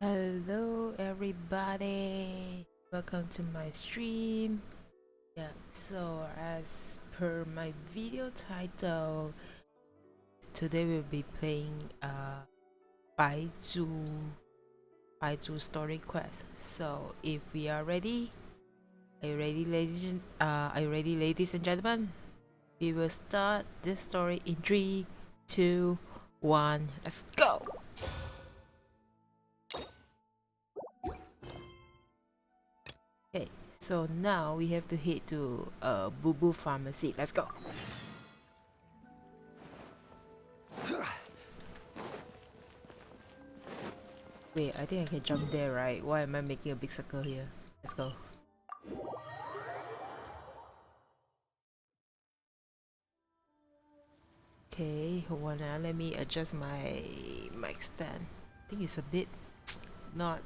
Hello everybody, welcome to my stream. So as per my video title, today we'll be playing Baizhu story quest. So if we are ready, are you ready ladies and gentlemen? We will start this story in 3, 2, 1, let's go. Okay, so now we have to head to Boo Boo Pharmacy. Let's go. Wait, I think I can jump there, right? Why am I making a big circle here? Let's go. Okay, hold on now. Let me adjust my mic stand. I think it's a bit not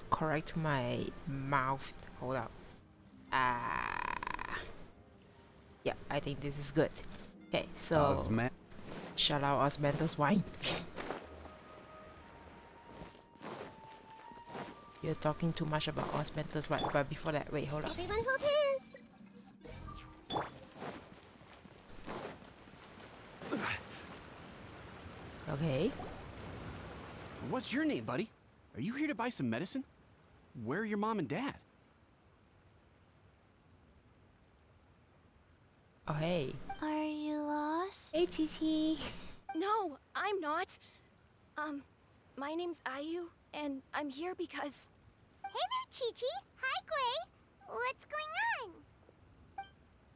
correct to my mouth. Hold up. Yeah, I think this is good. Okay, so shout out Osmanthus wine. You're talking too much about Osmanthus, right? But before that, wait, hold up. Everyone hold hands. Okay. What's your name, buddy? Are you here to buy some medicine? Where are your mom and dad? Oh, hey. Are you lost? Hey, TT. No, I'm not. My name's Ayu, and I'm here because... Hey there, Chi-Chi. Hi, Gray. What's going on?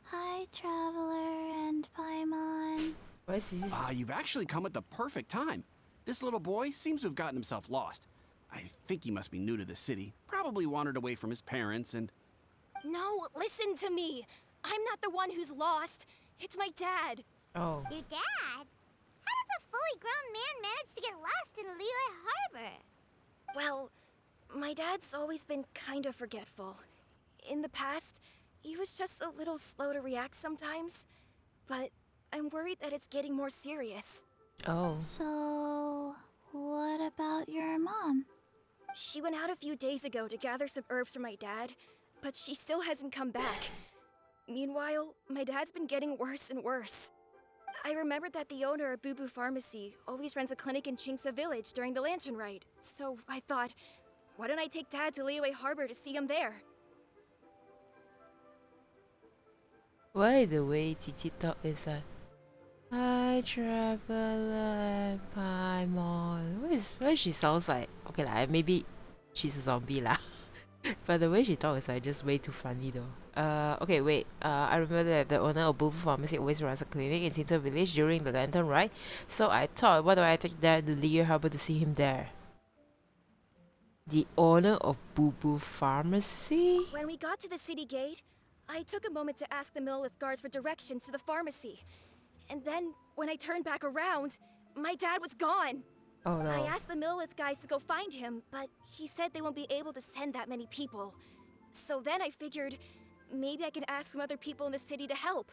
Hi, Traveler and Paimon. What is this? You've actually come at the perfect time. This little boy seems to have gotten himself lost. I think he must be new to the city. Probably wandered away from his parents and... No, listen to me. I'm not the one who's lost. It's my dad. Oh. Your dad? How does a fully grown man manage to get lost in Liyue Harbor? Well, my dad's always been kind of forgetful. In the past, he was just a little slow to react sometimes. But I'm worried that it's getting more serious. Oh. So, what about your mom? She went out a few days ago to gather some herbs for my dad, but she still hasn't come back. Meanwhile, my dad's been getting worse and worse. I remembered that the owner of Boo Boo Pharmacy always runs a clinic in Chingsa Village during the Lantern Ride, so I thought, why don't I take Dad to Liyue Harbor to see him there? Why the way Chichi talk is like, hi traveler Paimon. Why she sounds like, okay lah, maybe she's a zombie lah. But the way she talks is like just way too funny though. Okay, wait. I remember that the owner of Boo Boo Pharmacy always runs a clinic in Chingsa Village during the Lantern Ride. So I thought, why do I take Dad to Liyue Harbor to see him there? The owner of Boo Boo Pharmacy? When we got to the city gate, I took a moment to ask the Millith guards for directions to the pharmacy. And then, when I turned back around, my dad was gone. Oh no. I asked the Millith guys to go find him, but he said they won't be able to send that many people. So then I figured, maybe I could ask some other people in the city to help.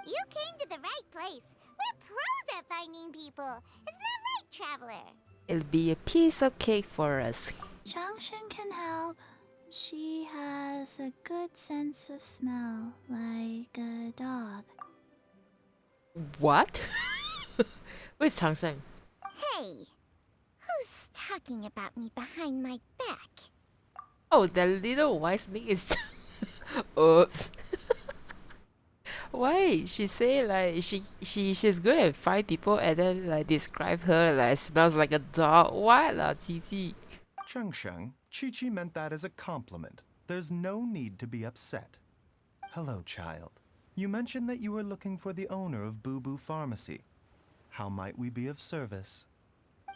You came to the right place. We're pros at finding people. Isn't that right, Traveler? It'll be a piece of cake for us. Junction can help. She has a good sense of smell, like a dog. What? Where's Changsheng? Hey, who's talking about me behind my back? Oh, the little wise thing is. Oops. Why? She say like she's good at find people and then like describe her like smells like a dog. What lah, Titi? Chengsheng, Chi-Chi meant that as a compliment. There's no need to be upset. Hello, child. You mentioned that you were looking for the owner of Boo Boo Pharmacy. How might we be of service?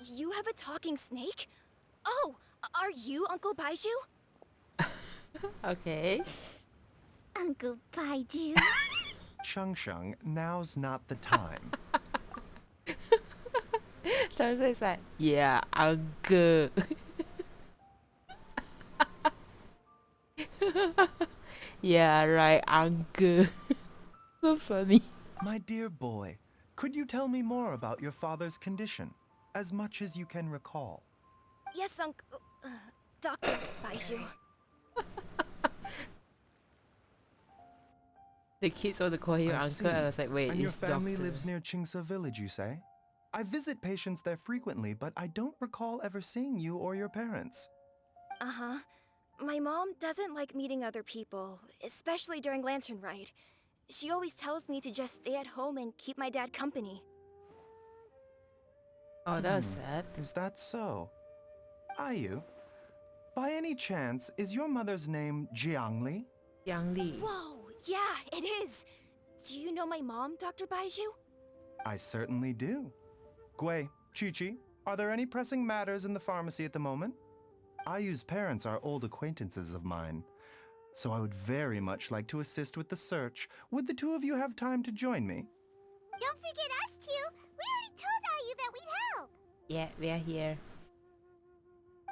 You have a talking snake? Oh, are you Uncle Baizhu? Okay. Uncle Baizhu. Chengsheng, now's not the time. Changsheng is like, yeah, uncle. Yeah, right, uncle. So funny. My dear boy, could you tell me more about your father's condition, as much as you can recall? Yes, Dr. Baizhu. The kids want to call him I uncle. see. I was like, wait, And your it's family doctor. lives near Chingsa village, you say? I visit patients there frequently, but I don't recall ever seeing you or your parents. Uh-huh. My mom doesn't like meeting other people, especially during Lantern Rite. She always tells me to just stay at home and keep my dad company. Oh, that was sad. Is that so? Ayu, by any chance, is your mother's name Jiangli? Yang Li. Whoa, yeah, it is. Do you know my mom, Dr. Baizhu? I certainly do. Gui, Chi-Chi, are there any pressing matters in the pharmacy at the moment? Ayu's parents are old acquaintances of mine, so I would very much like to assist with the search. Would the two of you have time to join me? Don't forget us two. We already told Ayu that we'd help. Yeah, we are here.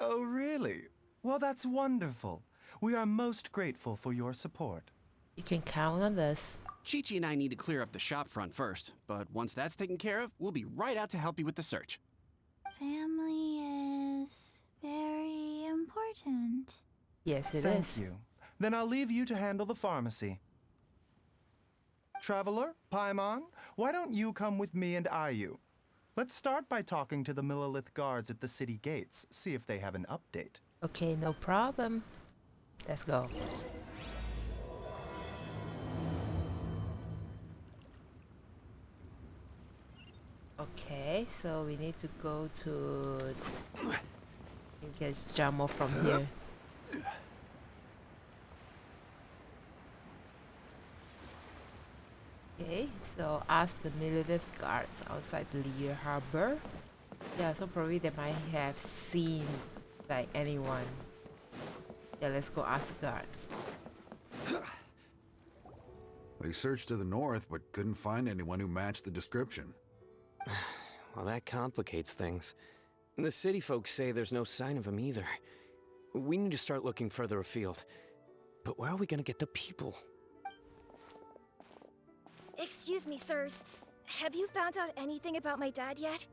Oh, really? Well, that's wonderful. We are most grateful for your support. You can count on us. Chi-Chi and I need to clear up the shop front first, but once that's taken care of, we'll be right out to help you with the search. Family is very important. Yes, it Thank is. you. Then I'll leave you to handle the pharmacy. Traveler, Paimon, why don't you come with me and Ayu? Let's start by talking to the Millilith guards at the city gates, see if they have an update. Okay, no problem. Let's go. Okay, so we need to go to... You can jump off from here. Okay, so ask the Millilith guards outside the Lear Harbor. Yeah, so probably they might have seen like anyone. Yeah, let's go ask the guards. They searched to the north, but couldn't find anyone who matched the description. Well, that complicates things. The city folks say there's no sign of him either. We need to start looking further afield. But where are we gonna get the people? Excuse me, sirs. Have you found out anything about my dad yet?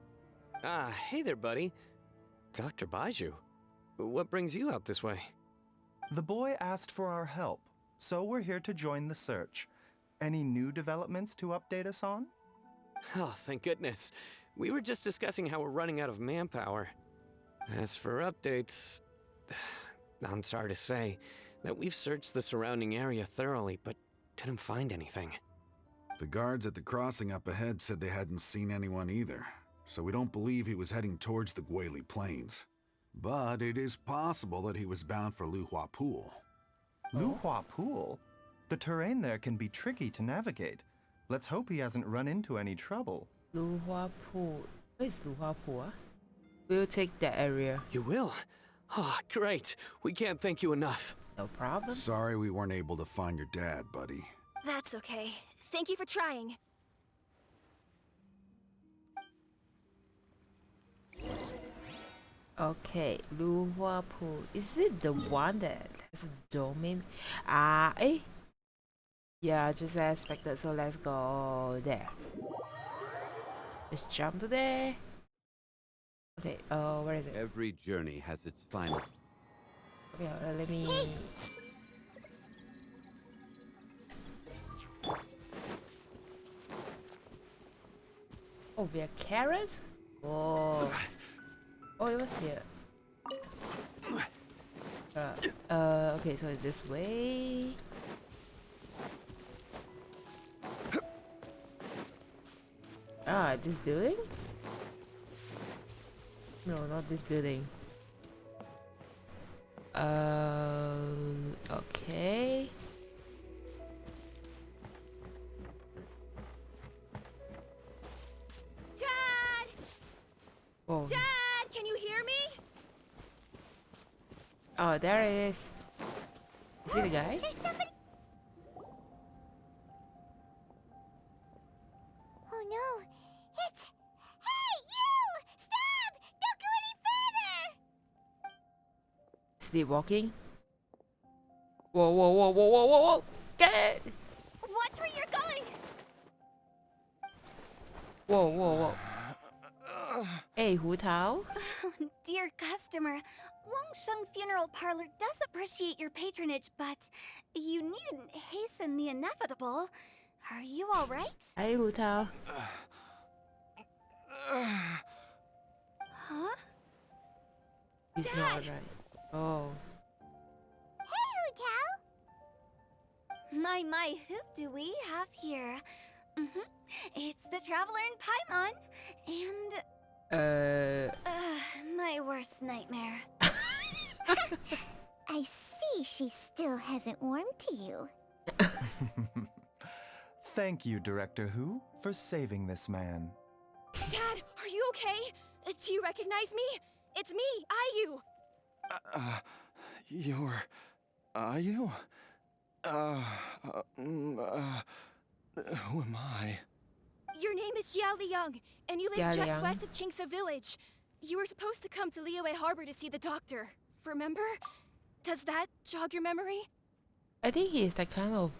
Ah, hey there, buddy. Dr. Baizhu. What brings you out this way? The boy asked for our help, so we're here to join the search. Any new developments to update us on? Oh, thank goodness. We were just discussing how we're running out of manpower. As for updates... I'm sorry to say that we've searched the surrounding area thoroughly, but didn't find anything. The guards at the crossing up ahead said they hadn't seen anyone either, so we don't believe he was heading towards the Guili Plains. But it is possible that he was bound for Luhua Pool. Luhua Pool? The terrain there can be tricky to navigate. Let's hope he hasn't run into any trouble. Luhua Pool. Where is Luhua Pool? We'll take that area. You will? Oh, great. We can't thank you enough. No problem. Sorry we weren't able to find your dad, buddy. That's okay. Thank you for trying. Okay, Luhua Pool. Is it the one that has a domain? Yeah, just as expected. So let's go there. Let's jump to there. Okay, where is it? Every journey has its final. Okay, let me... Oh, we are carrots? Oh. Oh, it was here. Okay, so this way. Ah, this building? No, not this building. Okay. Dad! Oh. Dad, can you hear me? Oh, there it is. Is he the guy? There's somebody. Oh no! It's. Hey, you! Stop! Don't go any further! Sleepwalking? Whoa, whoa, whoa, whoa, whoa, whoa, whoa! Get it! Watch where you're going! Whoa, whoa, whoa. Hey, Hu Tao? dear customer. Wangsheng Funeral Parlor does appreciate your patronage, but you needn't hasten the inevitable. Are you all right? Hi, Hu Tao. Huh? He's not alright. Oh. Hey, Hu My, who do we have here? It's the Traveler in Paimon, and my worst nightmare. I see she still hasn't warmed to you. Thank you, Director Hu, for saving this man. Dad, are you okay? Do you recognize me? It's me, Ayu. You're... Ayu? Who am I? Your name is Jia Liang, and you live Jia just Liang. west of Qingse Village. You were supposed to come to Liyue Harbor to see the doctor. Remember? Does that jog your memory? I think he's that kind of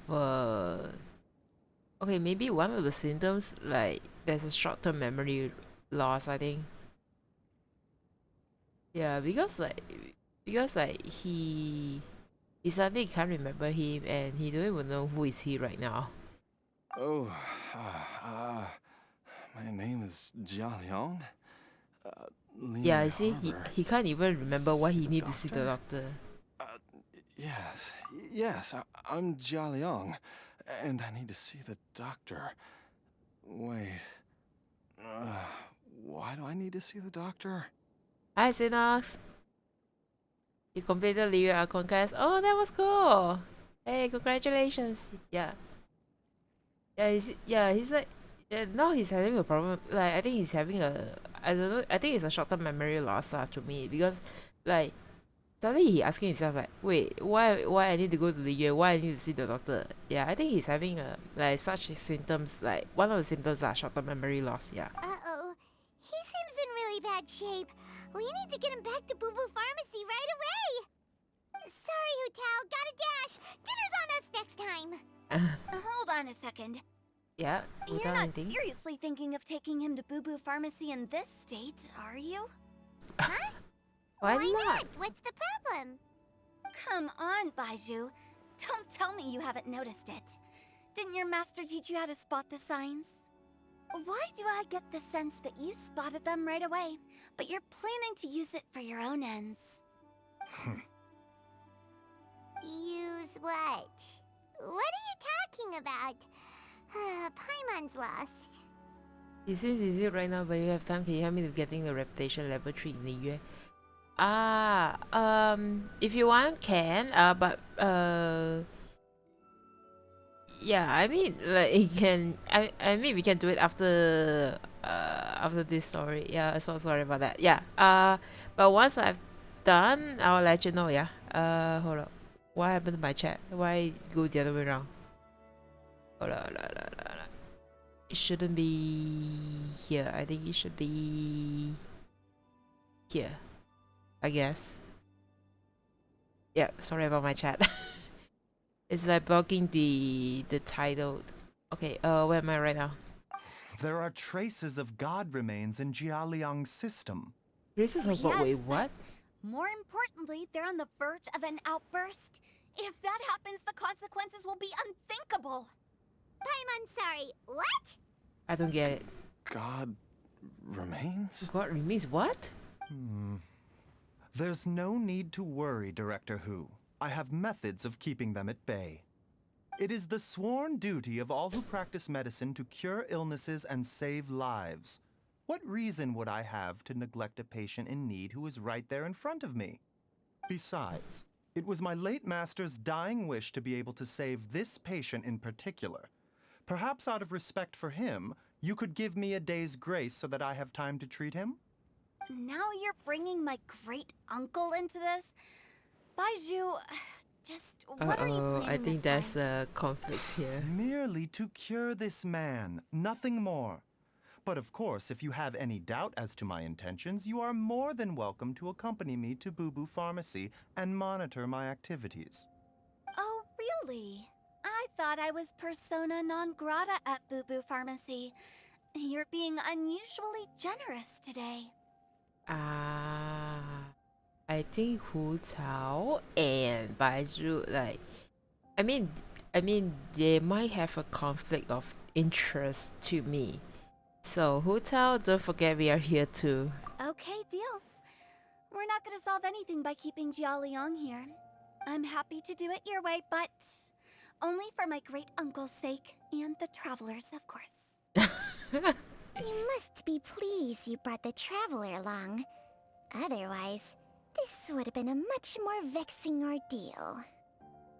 okay, maybe one of the symptoms, like there's a short-term memory loss, I think. Yeah, because he suddenly can't remember him, and he don't even know who is he right now. Oh, my name is Jia Liang. Yeah, I see, he can't even remember why he need to see the doctor. Yes, I'm Jia Liang, and I need to see the doctor. Wait, why do I need to see the doctor? Hi, Sinox. You completed Liyue Conquest. Oh, that was cool. Hey, congratulations. Yeah. He's like, now he's having a problem. Like, I think he's having I don't know, I think it's a short-term memory loss to me, because like suddenly he asking himself like, wait, why I need to go to the Liyue? Why I need to see the doctor? Yeah, I think he's having like such symptoms. Like one of the symptoms are short-term memory loss. Yeah. Uh-oh. He seems in really bad shape. We need to get him back to Boo Boo Pharmacy right away. Sorry, Hu Tao. Gotta dash. Dinner's on us next time. Hold on a second. Yeah. You're Without not anything. seriously thinking of taking him to Boo Boo Pharmacy in this state, are you? Huh? Why Why not? not? What's the problem? Come on, Baizhu. Don't tell me you haven't noticed it. Didn't your master teach you how to spot the signs? Why do I get the sense that you spotted them right away, but you're planning to use it for your own ends? Use what? What are you talking about? Paimon's lost. You seem busy right now, but you have time. Can you help me to getting the reputation level 3 in Liyue? If you want, can. But yeah, I mean, like, it can. I mean, we can do it after this story. Yeah, so sorry about that. Yeah. But once I've done, I'll let you know. Yeah. Hold up. What happened to my chat? Why go the other way around? Hold up. It shouldn't be here. I think it should be here, I guess. Yeah, sorry about my chat. It's like blocking the title. Okay, where am I right now? There are traces of god remains in Jia Liang's system. Traces of what? Yes, Wait, but what? more importantly, they're on the verge of an outburst. If that happens, the consequences will be unthinkable. Paimon, sorry. What? I don't get it. God remains? God remains what? There's no need to worry, Director Hu. I have methods of keeping them at bay. It is the sworn duty of all who practice medicine to cure illnesses and save lives. What reason would I have to neglect a patient in need who is right there in front of me? Besides, it was my late master's dying wish to be able to save this patient in particular. Perhaps out of respect for him, you could give me a day's grace so that I have time to treat him? Now you're bringing my great uncle into this? Baizhu, just what are you planning I think this there's time? a conflict here. Merely to cure this man, nothing more. But of course, if you have any doubt as to my intentions, you are more than welcome to accompany me to Boo Boo Pharmacy and monitor my activities. Oh, really? I thought I was persona non grata at Boo Boo Pharmacy. You're being unusually generous today. Ah. I think Hu Tao and Baizhu, like, I mean, they might have a conflict of interest to me. So Hu Tao, don't forget we are here too. Okay, deal. We're not gonna solve anything by keeping Jialiang here. I'm happy to do it your way, but only for my great uncle's sake and the travelers, of course. You must be pleased you brought the traveler along. Otherwise, this would have been a much more vexing ordeal.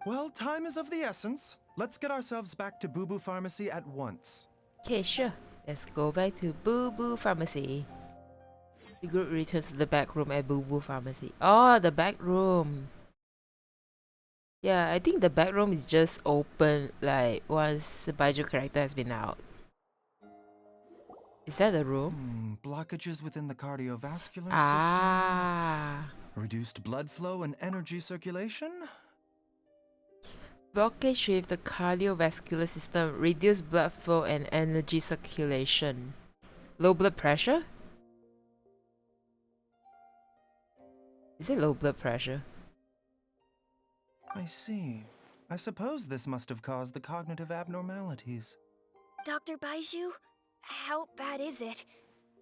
Well, time is of the essence. Let's get ourselves back to Boo Boo Pharmacy at once. Okay, sure. Let's go back to Boo Boo Pharmacy. The group returns to the back room at Boo Boo Pharmacy. Oh, the back room. Yeah, I think the back room is just open like once the Baizhu character has been out. Is that the room? Blockages within the cardiovascular Ah. system. Reduced blood flow and energy circulation. Blockage with the cardiovascular system, reduced blood flow and energy circulation. Low blood pressure? Is it low blood pressure? I see. I suppose this must have caused the cognitive abnormalities. Dr. Baizhu, how bad is it?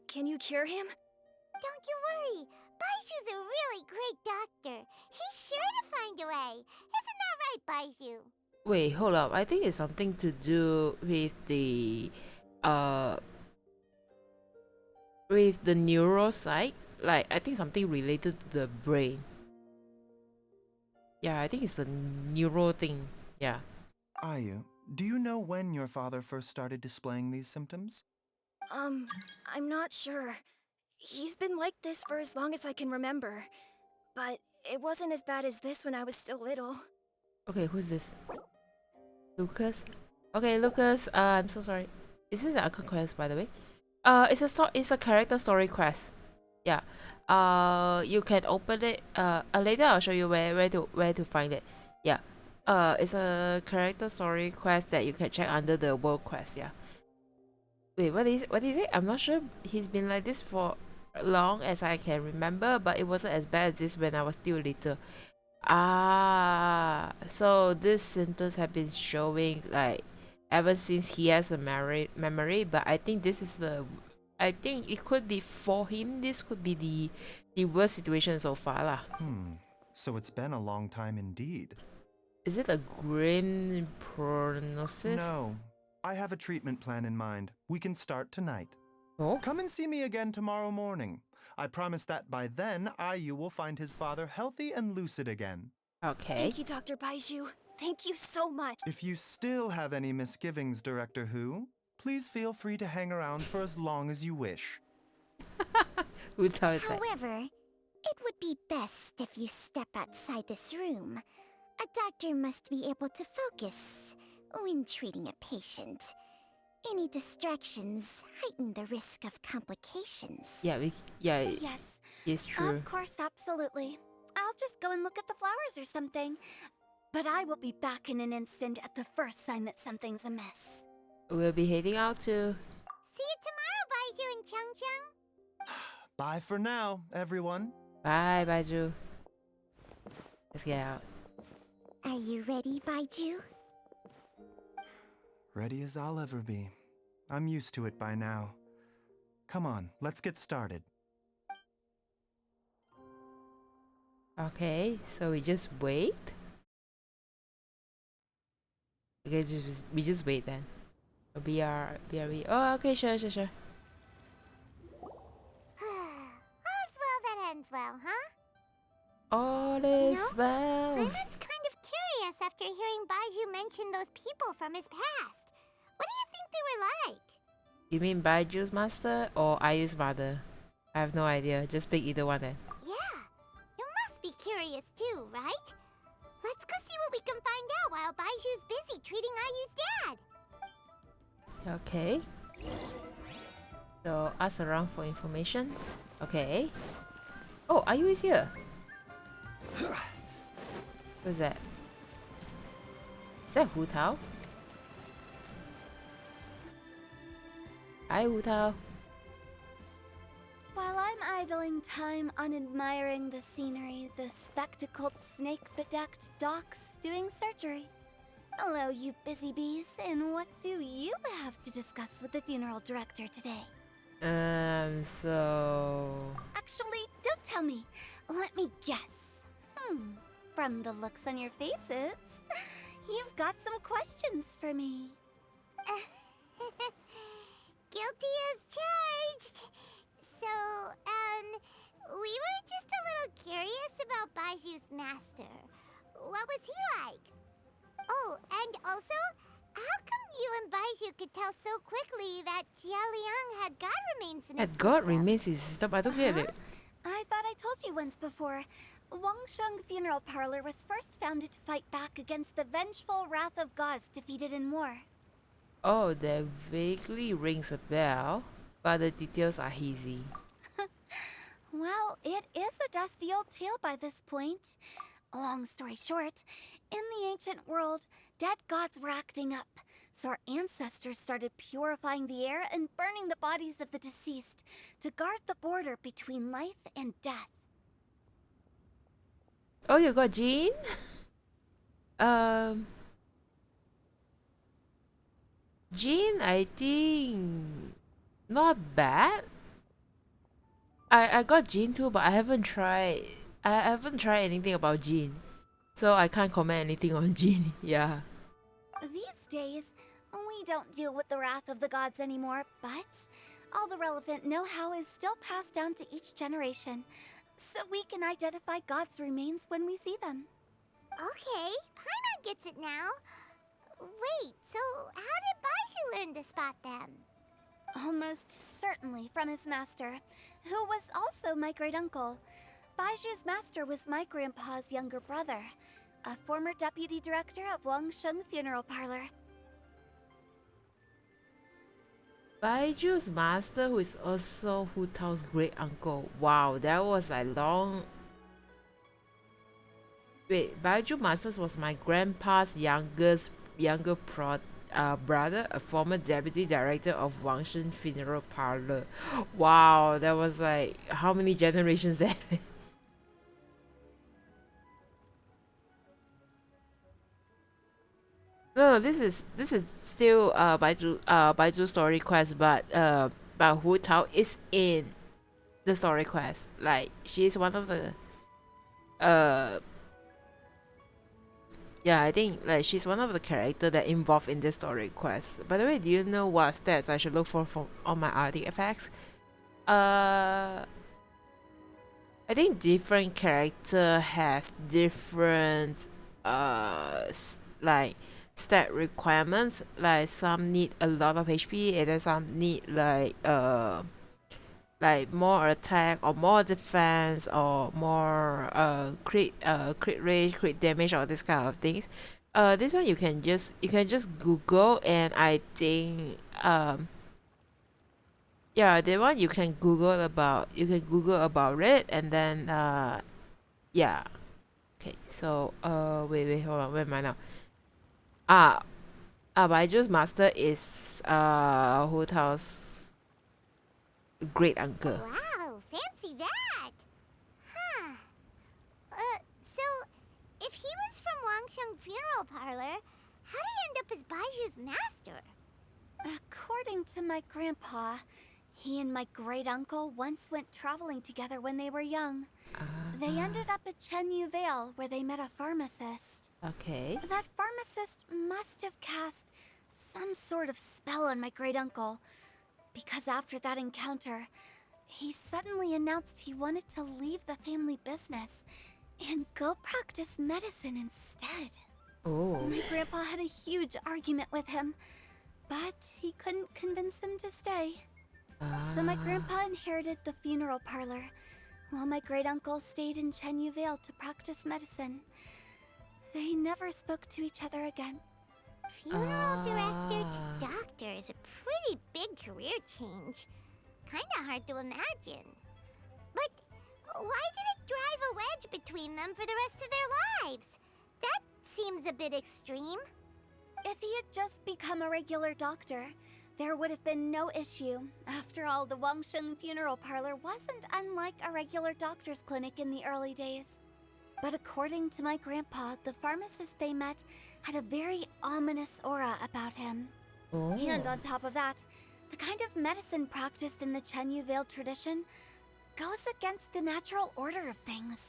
Can you cure him? Don't you worry. Baizhu's a really great doctor. He's sure to find a way. Isn't that right, Baizhu? Wait, hold up. I think it's something to do with the neural side. Like, I think something related to the brain. Yeah, I think it's the neural thing. Yeah. Ayu, do you know when your father first started displaying these symptoms? I'm not sure. He's been like this for as long as I can remember. But it wasn't as bad as this when I was still little. Okay, who's this? Lucas? Okay, Lucas, I'm so sorry. Is this an Uncle quest, by the way? It's a character story quest. Yeah. You can open it. Later I'll show you where to find it. Yeah. It's a character story quest that you can check under the world quest. Yeah. Wait, what is it? I'm not sure. He's been like this for long as I can remember, but it wasn't as bad as this when I was still little. Ah, so these symptoms have been showing like ever since he has a memory, but I think this is I think it could be for him. This could be the worst situation so far, lah. So it's been a long time indeed. Is it a grim prognosis? No. I have a treatment plan in mind. We can start tonight. Oh? Come and see me again tomorrow morning. I promise that by then, Ayu will find his father healthy and lucid again. Okay. Thank you, Dr. Baizhu. Thank you so much. If you still have any misgivings, Director Hu, please feel free to hang around for as long as you wish. Who tells that? However, it would be best if you step outside this room. A doctor must be able to focus when treating a patient. Any distractions heighten the risk of complications. Yeah, Yes. it's true. Of course, absolutely. I'll just go and look at the flowers or something. But I will be back in an instant at the first sign that something's amiss. We'll be heading out too. See you tomorrow, Baizhu and Chung. Bye for now, everyone. Bye, Baizhu. Let's get out. Are you ready, Baizhu? Ready as I'll ever be. I'm used to it by now. Come on, let's get started. Okay, so we just wait. Okay, we just wait then. BRB. Oh, okay, sure. All's well that ends well, huh? All is well. Raymond's kind of curious after hearing Baizhu mention those people from his past. What do you think they were like? You mean Baiju's master or Ayu's mother? I have no idea. Just pick either one then. Yeah, you must be curious too, right? Let's go see what we can find out while Baiju's busy treating Ayu's dad. Okay. So ask around for information. Okay. Oh, Ayu is here. Who's that? Is that Hu Tao? Hi, Hu Tao. While I'm idling time on admiring the scenery, the spectacled snake-bedecked docs doing surgery. Hello, you busy bees, and what do you have to discuss with the funeral director today? So... Actually, don't tell me. Let me guess. From the looks on your faces, you've got some questions for me. Guilty as charged. So, we were just a little curious about Baizhu's master. What was he like? Oh, and also, how come you and Baizhu could tell so quickly that Jia Liang had God remains in his Had God system? remains his system? I don't get it. I thought I told you once before. Wangsheng Funeral Parlor was first founded to fight back against the vengeful wrath of gods defeated in war. Oh, that vaguely rings a bell, but the details are hazy. Well, it is a dusty old tale by this point. Long story short, in the ancient world, dead gods were acting up, so our ancestors started purifying the air and burning the bodies of the deceased to guard the border between life and death. Oh, you got Jean? Jean, I think not bad. I got Jean too, but I haven't tried. I haven't tried anything about Jean, so I can't comment anything on Jean. Yeah. These days, we don't deal with the wrath of the gods anymore, but all the relevant know-how is still passed down to each generation, so we can identify gods' remains when we see them. Okay, Paimon gets it now. Wait, so how did Baizhu learn to spot them? Almost certainly from his master, who was also my great-uncle. Baizhu's master was my grandpa's younger brother, a former deputy director of Wangsheng Funeral Parlor. Baiju's master, who is also Hu Tao's great uncle. Wow, that was like long. Wait, Baiju Masters was my grandpa's younger brother, a former deputy director of Wangshen Funeral Parlor. Wow, that was like how many generations that? No, this is still Baizu story quest, but Hu Tao is in the story quest. Like she is one of the yeah, I think like she's one of the character that involved in this story quest. By the way, do you know what stats I should look for from all my artifacts? I think different character have different like stat requirements. Like some need a lot of HP and then some need like more attack or more defense or more crit rate, crit damage, or this kind of things. This one you can just Google, and I think yeah, the one you can Google about it, and then yeah. Okay, so wait, hold on, where am I now? Baiju's master is Hu Tao's great uncle. Wow, fancy that! Huh. So, if he was from Wangsheng Funeral Parlor, how did he end up as Baiju's master? According to my grandpa, he and my great-uncle once went traveling together when they were young. They ended up at Chenyu Vale, where they met a pharmacist. Okay. That pharmacist must have cast some sort of spell on my great-uncle, because after that encounter, he suddenly announced he wanted to leave the family business and go practice medicine instead. Oh. My grandpa had a huge argument with him, but he couldn't convince him to stay. So my grandpa inherited the funeral parlor, while my great-uncle stayed in Chenyu Vale to practice medicine. They never spoke to each other again. Funeral director to doctor is a pretty big career change. Kinda hard to imagine. But why did it drive a wedge between them for the rest of their lives? That seems a bit extreme. If he had just become a regular doctor, there would have been no issue. After all, the Wangsheng funeral parlor wasn't unlike a regular doctor's clinic in the early days. But according to my grandpa, the pharmacist they met had a very ominous aura about him. Oh. And on top of that, the kind of medicine practiced in the Chenyu Vale tradition goes against the natural order of things.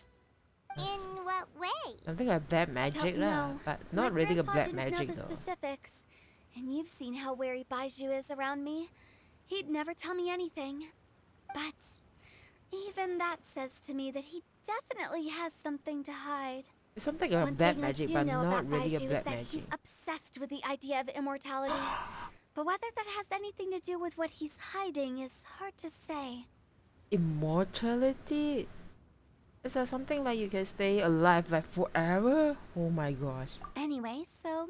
In what way? Something like black magic Don't lah, know. but My not really a grandpa black didn't magic know the though. specifics, and you've seen how wary Baizhu is around me. He'd never tell me anything. But even that says to me that he definitely has something to hide. It's something like One black thing magic, I do but know not about really a Baizhu black is that magic. he's obsessed with the idea of immortality. But whether that has anything to do with what he's hiding is hard to say. Immortality? Is that something like you can stay alive like forever? Oh my gosh. Anyway, so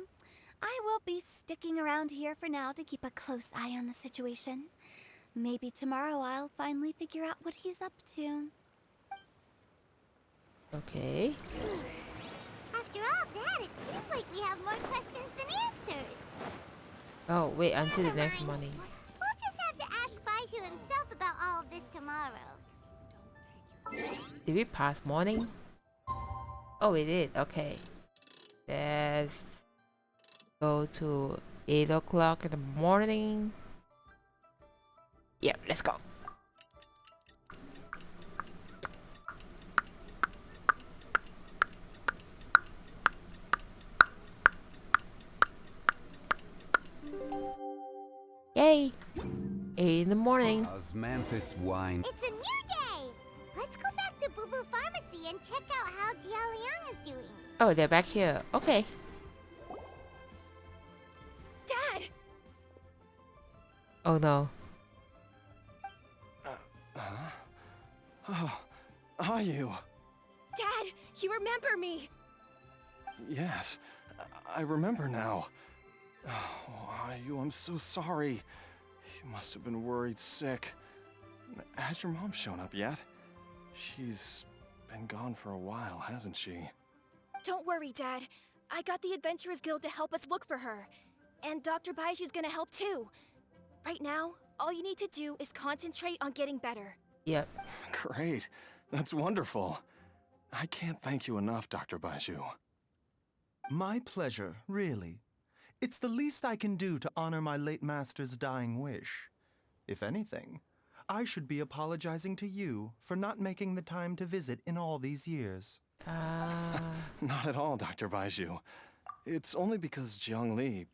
I will be sticking around here for now to keep a close eye on the situation. Maybe tomorrow I'll finally figure out what he's up to. Okay. After all that, it seems like we have more questions than answers. Oh, wait until the Never next mind. morning. We'll just have to ask Baizhu himself about all of this tomorrow. Did we pass morning? Oh, we did. Okay. Let's go to 8 o'clock in the morning. Yeah, let's go. Yay! 8 in the morning. Osmanthus wine. It's a new day! Let's go back to Boo Boo Pharmacy and check out how Jia Liang is doing. Oh, they're back here. Okay. Dad! Oh no. Oh, are you? Dad, you remember me! Yes, I remember now. Oh, Ayu, I'm so sorry. You must have been worried sick. Has your mom shown up yet? She's been gone for a while, hasn't she? Don't worry, Dad. I got the Adventurers Guild to help us look for her. And Dr. Baizhu's gonna help too. Right now, all you need to do is concentrate on getting better. Yep. Great. That's wonderful. I can't thank you enough, Dr. Baizhu. My pleasure, really. It's the least I can do to honor my late master's dying wish. If anything, I should be apologizing to you for not making the time to visit in all these years. Not at all, Dr. Baizhu. It's only because Jiang Li...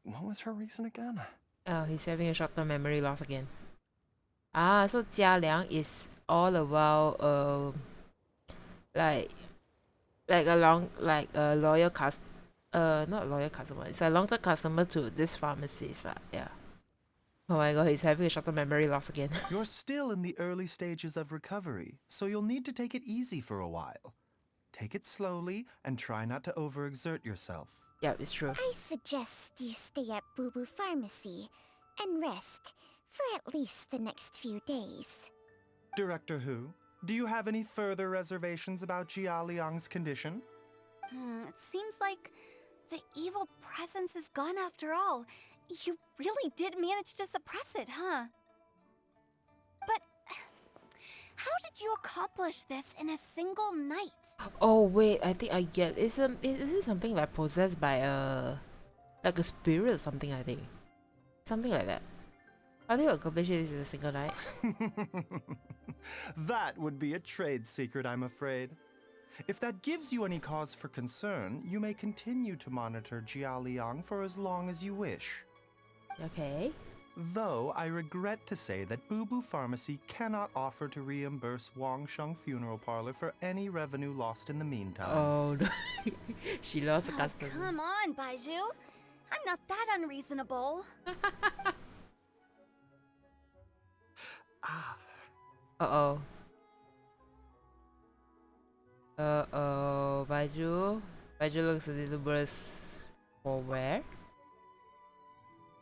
What was her reason again? Oh, he's having a short-term memory loss again. So Jia Liang is all about like a loyal not loyal customer. It's a long-term customer to this pharmacist. Yeah. Oh my god, he's having a short-term memory loss again. You're still in the early stages of recovery, so you'll need to take it easy for a while. Take it slowly and try not to overexert yourself. Yeah, it's true. I suggest you stay at Boo Boo Pharmacy and rest for at least the next few days. Director Hu, do you have any further reservations about Jia Liang's condition? It seems like the evil presence is gone after all. You really did manage to suppress it, huh? But how did you accomplish this in a single night? Oh wait, I think I get. Is it something like possessed by like a spirit or something? I think something like that. How do you accomplish this in a single night? That would be a trade secret, I'm afraid. If that gives you any cause for concern, you may continue to monitor Jia Liang for as long as you wish. Okay. Though I regret to say that Boo Boo Pharmacy cannot offer to reimburse Wangsheng Funeral Parlor for any revenue lost in the meantime. Oh no, she lost a Oh, customer. come on, Baizhu. I'm not that unreasonable. Uh-oh. Uh-oh. Baizhu looks a little worse. For where?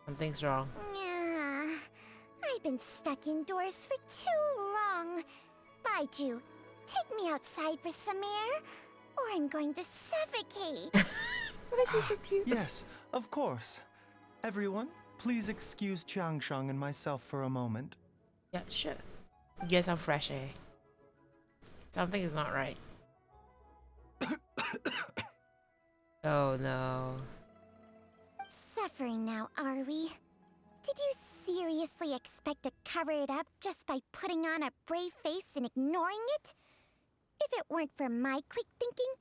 Something's wrong. Yeah, I've been stuck indoors for too long. Baizhu, take me outside for some air, or I'm going to suffocate. Why is she so cute? Yes, of course. Everyone, please excuse Qiangsheng and myself for a moment. Yeah, sure. Get some fresh air. Something is not right. Oh no. Suffering now, are we? Did you seriously expect to cover it up just by putting on a brave face and ignoring it? If it weren't for my quick thinking,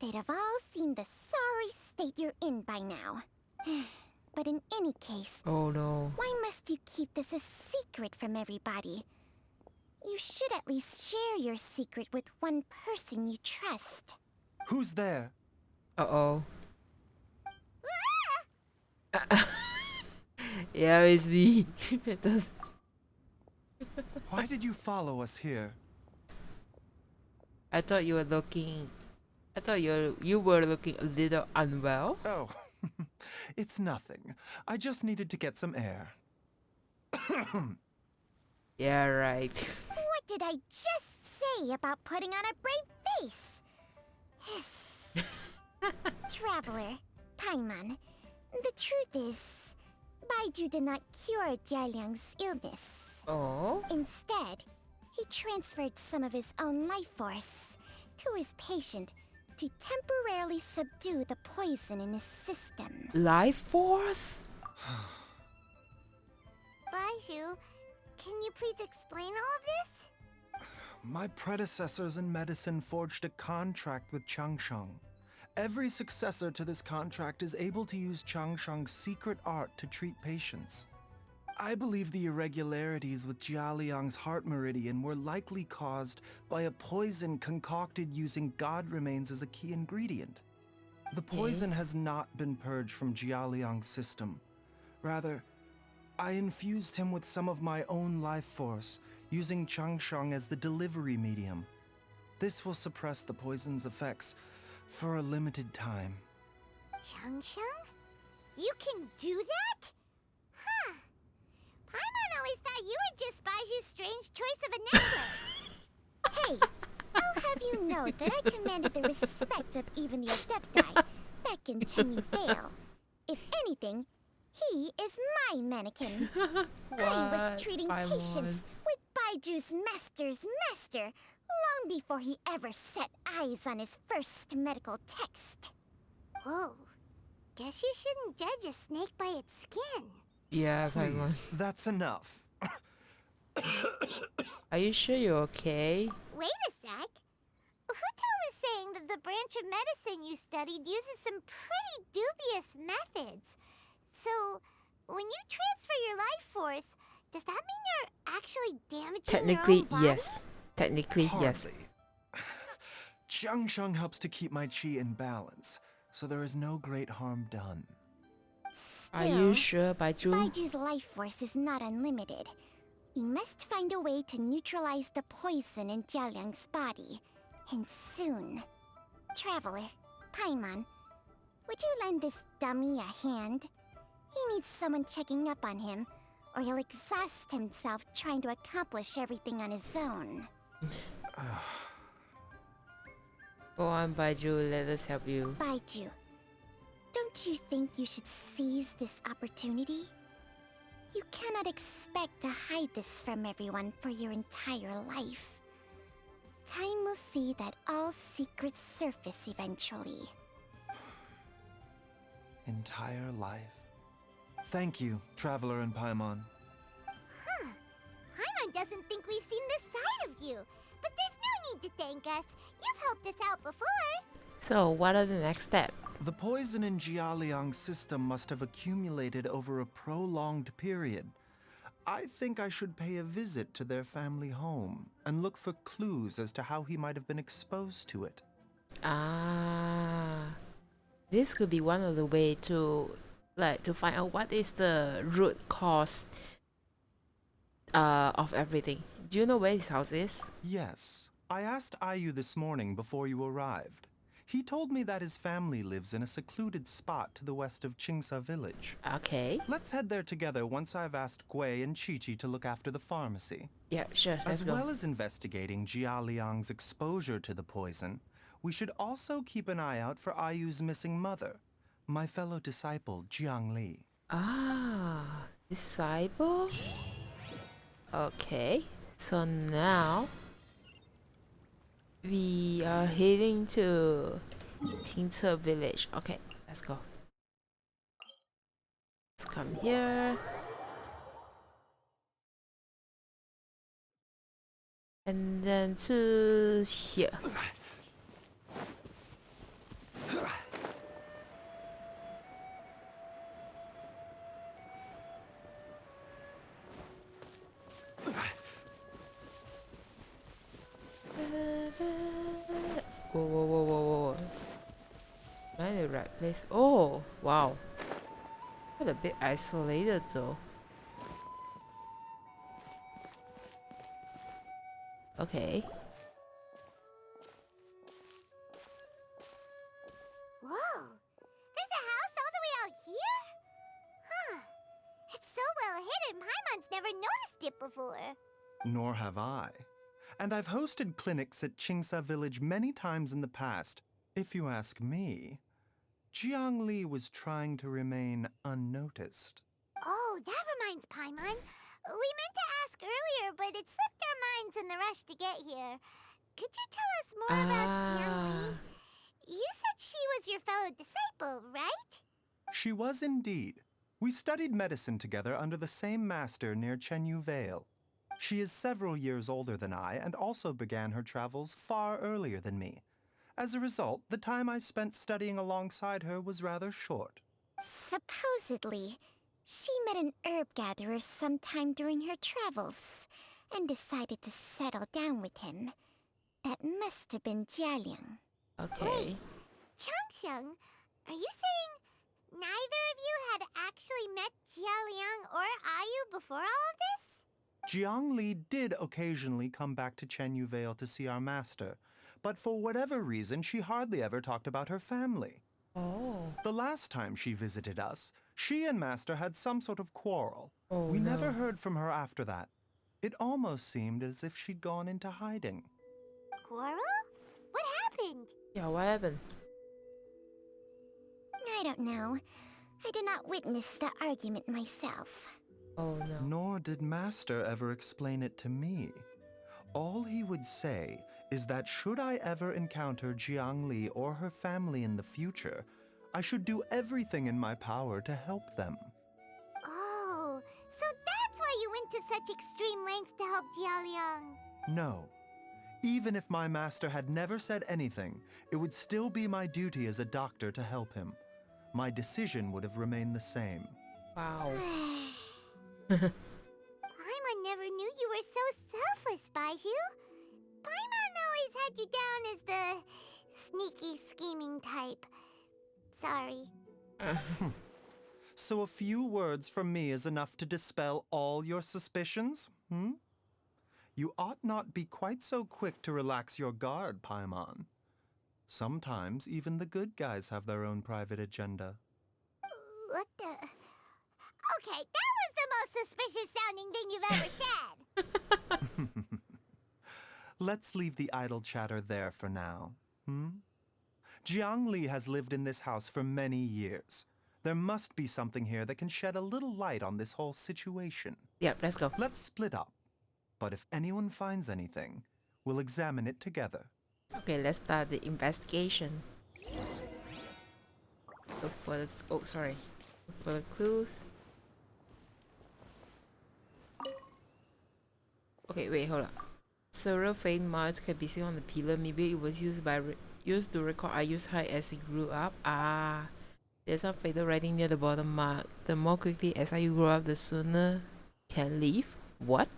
they'd have all seen the sorry state you're in by now. But in any case, Oh no. why must you keep this a secret from everybody? You should at least share your secret with one person you trust. Who's there? Uh-oh. Yeah, it's me. It does. Why did you follow us here? I thought you were looking. I thought you were looking a little unwell. Oh, it's nothing. I just needed to get some air. Yeah, right. What did I just say about putting on a brave face? Traveler, Paimon, the truth is, Baizhu did not cure Jialiang's illness. Oh. Instead, he transferred some of his own life force to his patient to temporarily subdue the poison in his system. Life force? Baizhu, can you please explain all of this? My predecessors in medicine forged a contract with Changsheng. Every successor to this contract is able to use Changsheng's secret art to treat patients. I believe the irregularities with Jialiang's heart meridian were likely caused by a poison concocted using god remains as a key ingredient. The poison has not been purged from Jialiang's system. Rather, I infused him with some of my own life force, using Changsheng as the delivery medium. This will suppress the poison's effects for a limited time. Changsheng? You can do that? Huh. Paimon always thought you were just Baiju's strange choice of a necklace. Hey, I'll have you know that I commanded the respect of even the Adepti back in Chenyu Vale. If anything, he is my mannequin. I was treating patients with Baiju's master's master long before he ever set eyes on his first medical text. Whoa. Guess you shouldn't judge a snake by its skin. Yeah, Paimon. Please, that's enough. Are you sure you're okay? Wait a sec. Huto was saying that the branch of medicine you studied uses some pretty dubious methods. So, when you transfer your life force, does that mean you're actually damaging Technically, your own body? yes. Technically, yes. Hardly. Changsheng helps to keep my chi in balance, so there is no great harm done. Are you sure, Baizhu? Baiju's life force is not unlimited. We must find a way to neutralize the poison in Jialiang's body. And soon. Traveler, Paimon, would you lend this dummy a hand? He needs someone checking up on him, or he'll exhaust himself trying to accomplish everything on his own. Go on, Baizhu. Let us help you. Baizhu, don't you think you should seize this opportunity? You cannot expect to hide this from everyone for your entire life. Time will see that all secrets surface eventually. Entire life. Thank you, Traveler and Paimon. Huh. Paimon doesn't think we've seen this side of you. But there's no need to thank us. You've helped us out before. So, what are the next steps? The poison in Jialiang's system must have accumulated over a prolonged period. I think I should pay a visit to their family home and look for clues as to how he might have been exposed to it. Ah, this could be one of the way to find out what is the root cause of everything. Do you know where his house is? Yes, I asked Ayu this morning before you arrived. He told me that his family lives in a secluded spot to the west of Qingsa village. Okay. Let's head there together once I've asked Gui and Chi-Chi to look after the pharmacy. Yeah, sure. Let's As go. well as investigating Jia Liang's exposure to the poison, we should also keep an eye out for Ayu's missing mother. My fellow disciple, Jiangli. Ah, disciple? Okay, so now we are heading to Qingce village. Okay, let's go. Let's come here. And then to here. Whoa, whoa, whoa, whoa, whoa. Am I in the right place? Oh, wow. Quite a bit isolated though. Okay. Whoa! There's a house all the way out here? Huh. It's so well hidden, Paimon's never noticed it before. Nor have I. And I've hosted clinics at Qingce village many times in the past. If you ask me, Jiangli was trying to remain unnoticed. Oh, that reminds Paimon. We meant to ask earlier, but it slipped our minds in the rush to get here. Could you tell us more about Jiangli? You said she was your fellow disciple, right? She was indeed. We studied medicine together under the same master near Chenyu Vale. She is several years older than I and also began her travels far earlier than me. As a result, the time I spent studying alongside her was rather short. Supposedly, she met an herb gatherer sometime during her travels and decided to settle down with him. That must have been Jialiang. Okay. Wait, Changxiang, are you saying neither of you had actually met Jialiang or Ayu before all of this? Jiangli did occasionally come back to Chenyu Vale to see our master, but for whatever reason, she hardly ever talked about her family. Oh. The last time she visited us, she and Master had some sort of quarrel. Oh, We never no. heard from her after that. It almost seemed as if she'd gone into hiding. Quarrel? What happened? Yeah, what happened? I don't know. I did not witness the argument myself. Oh no. Nor did Master ever explain it to me. All he would say is that should I ever encounter Jiangli or her family in the future, I should do everything in my power to help them. Oh, so that's why you went to such extreme lengths to help Jialiang. No. Even if my master had never said anything, it would still be my duty as a doctor to help him. My decision would have remained the same. Wow. Paimon never knew you were so selfless, Baizhu. Paimon always had you down as the sneaky, scheming type. Sorry. So a few words from me is enough to dispel all your suspicions? You ought not be quite so quick to relax your guard, Paimon. Sometimes even the good guys have their own private agenda. What the? Okay, that was the most suspicious sounding thing you've ever said. Let's leave the idle chatter there for now. Jiangli has lived in this house for many years. There must be something here that can shed a little light on this whole situation. Yep, let's go. Let's split up. But if anyone finds anything, we'll examine it together. Okay, let's start the investigation. Look for the Look for the clues. Okay, wait, hold up. Several faint marks can be seen on the pillar. Maybe it was used to record Ayu's height as he grew up. Ah, there's some fatal writing near the bottom mark. The more quickly as Ayu grow up, the sooner can leave. What?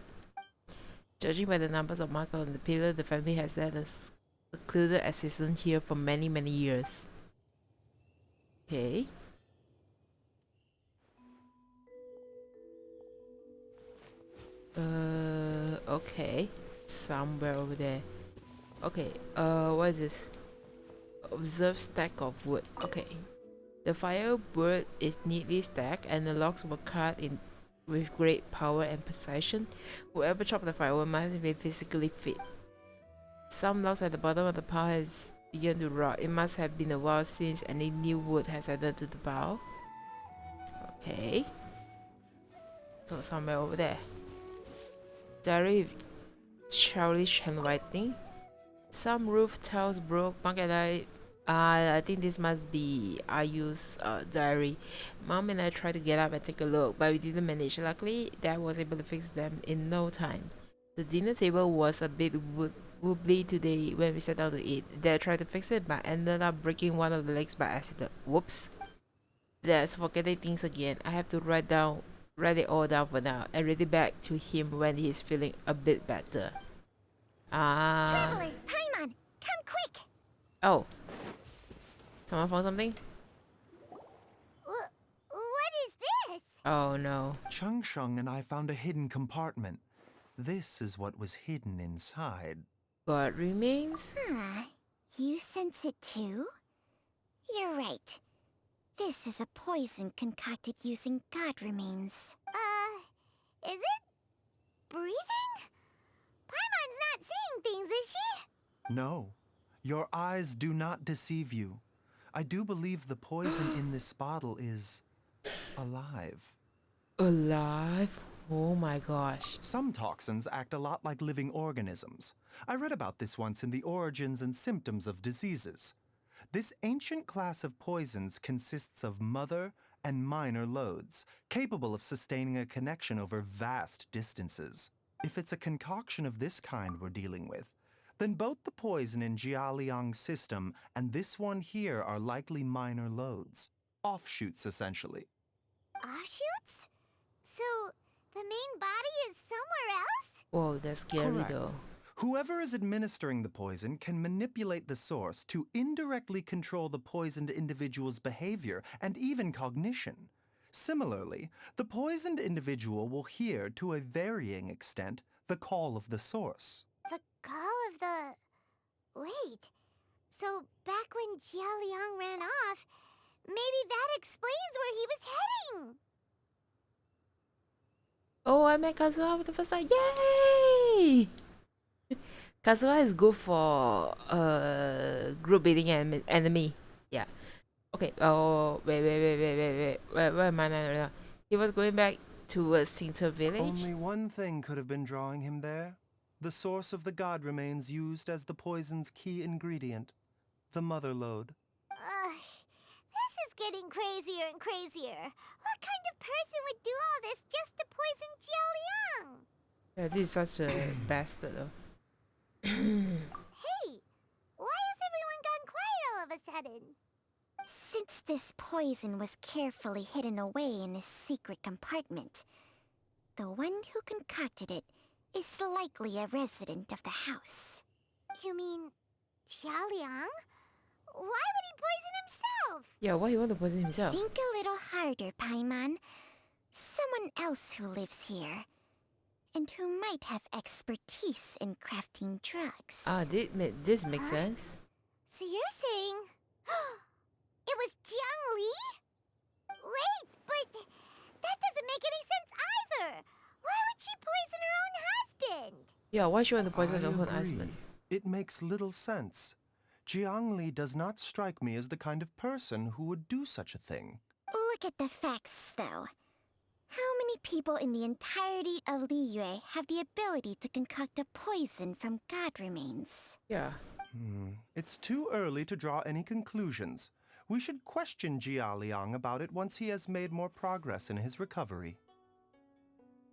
Judging by the numbers of marks on the pillar, the family has led a secluded existence here for many, many years. Okay. Okay. Somewhere over there. Okay, what is this? Observe stack of wood. Okay. The firewood is neatly stacked and the logs were cut in with great power and precision. Whoever chopped the firewood must be physically fit. Some logs at the bottom of the pile has began to rot. It must have been a while since any new wood has added to the bow. Okay. So somewhere over there. Diary with childish handwriting. Some roof tiles broke. I think this must be Ayu's diary. Mom and I tried to get up and take a look, but we didn't manage. Luckily, Dad was able to fix them in no time. The dinner table was a bit wobbly today when we sat down to eat. Dad tried to fix it, but ended up breaking one of the legs by accident. Whoops. Dad's forgetting things again. I have to write it all down for now and read it back to him when he's feeling a bit better. Traveler, Paimon, come quick! Oh. Someone found something? What is this? Oh no. Chung Sheng and I found a hidden compartment. This is what was hidden inside. God remains? You sense it too? You're right. This is a poison concocted using god remains. Is it breathing? Paimon's not seeing things, is she? No, your eyes do not deceive you. I do believe the poison in this bottle is alive. Alive? Oh my gosh. Some toxins act a lot like living organisms. I read about this once in the Origins and Symptoms of Diseases. This ancient class of poisons consists of mother and minor loads, capable of sustaining a connection over vast distances. If it's a concoction of this kind we're dealing with, then both the poison in Jialiang's system and this one here are likely minor loads. Offshoots, essentially. Offshoots? So, the main body is somewhere else? Whoa, that's scary Correct. though. Whoever is administering the poison can manipulate the source to indirectly control the poisoned individual's behavior and even cognition. Similarly, the poisoned individual will hear, to a varying extent, the call of the source. The call of the... Wait. So, back when Jialiang ran off, maybe that explains where he was heading! Oh, I met Kazuha for the first time. Yay! Kazuha is good for group beating an enemy. Yeah. Okay. Oh, wait. Where am I now? He was going back towards Tinter Village. Only one thing could have been drawing him there. The source of the god remains used as the poison's key ingredient, the mother lode. This is getting crazier and crazier. What kind of person would do all this just to poison Jialiang? Yeah, this is such a bastard though. Hey, why has everyone gone quiet all of a sudden? Since this poison was carefully hidden away in a secret compartment, the one who concocted it is likely a resident of the house. You mean Jialiang? Why would he poison himself? Yeah, why you want to poison himself? Think a little harder, Paimon. Someone else who lives here, and who might have expertise in crafting drugs. This makes sense. So you're saying it was Jiang Li? Wait, but that doesn't make any sense either. Why would she poison her own husband? Yeah, why should you want to poison I the whole agree. husband? It makes little sense. Jiang Li does not strike me as the kind of person who would do such a thing. Look at the facts, though. How many people in the entirety of Liyue have the ability to concoct a poison from god remains? Yeah. It's too early to draw any conclusions. We should question Jia Liang about it once he has made more progress in his recovery.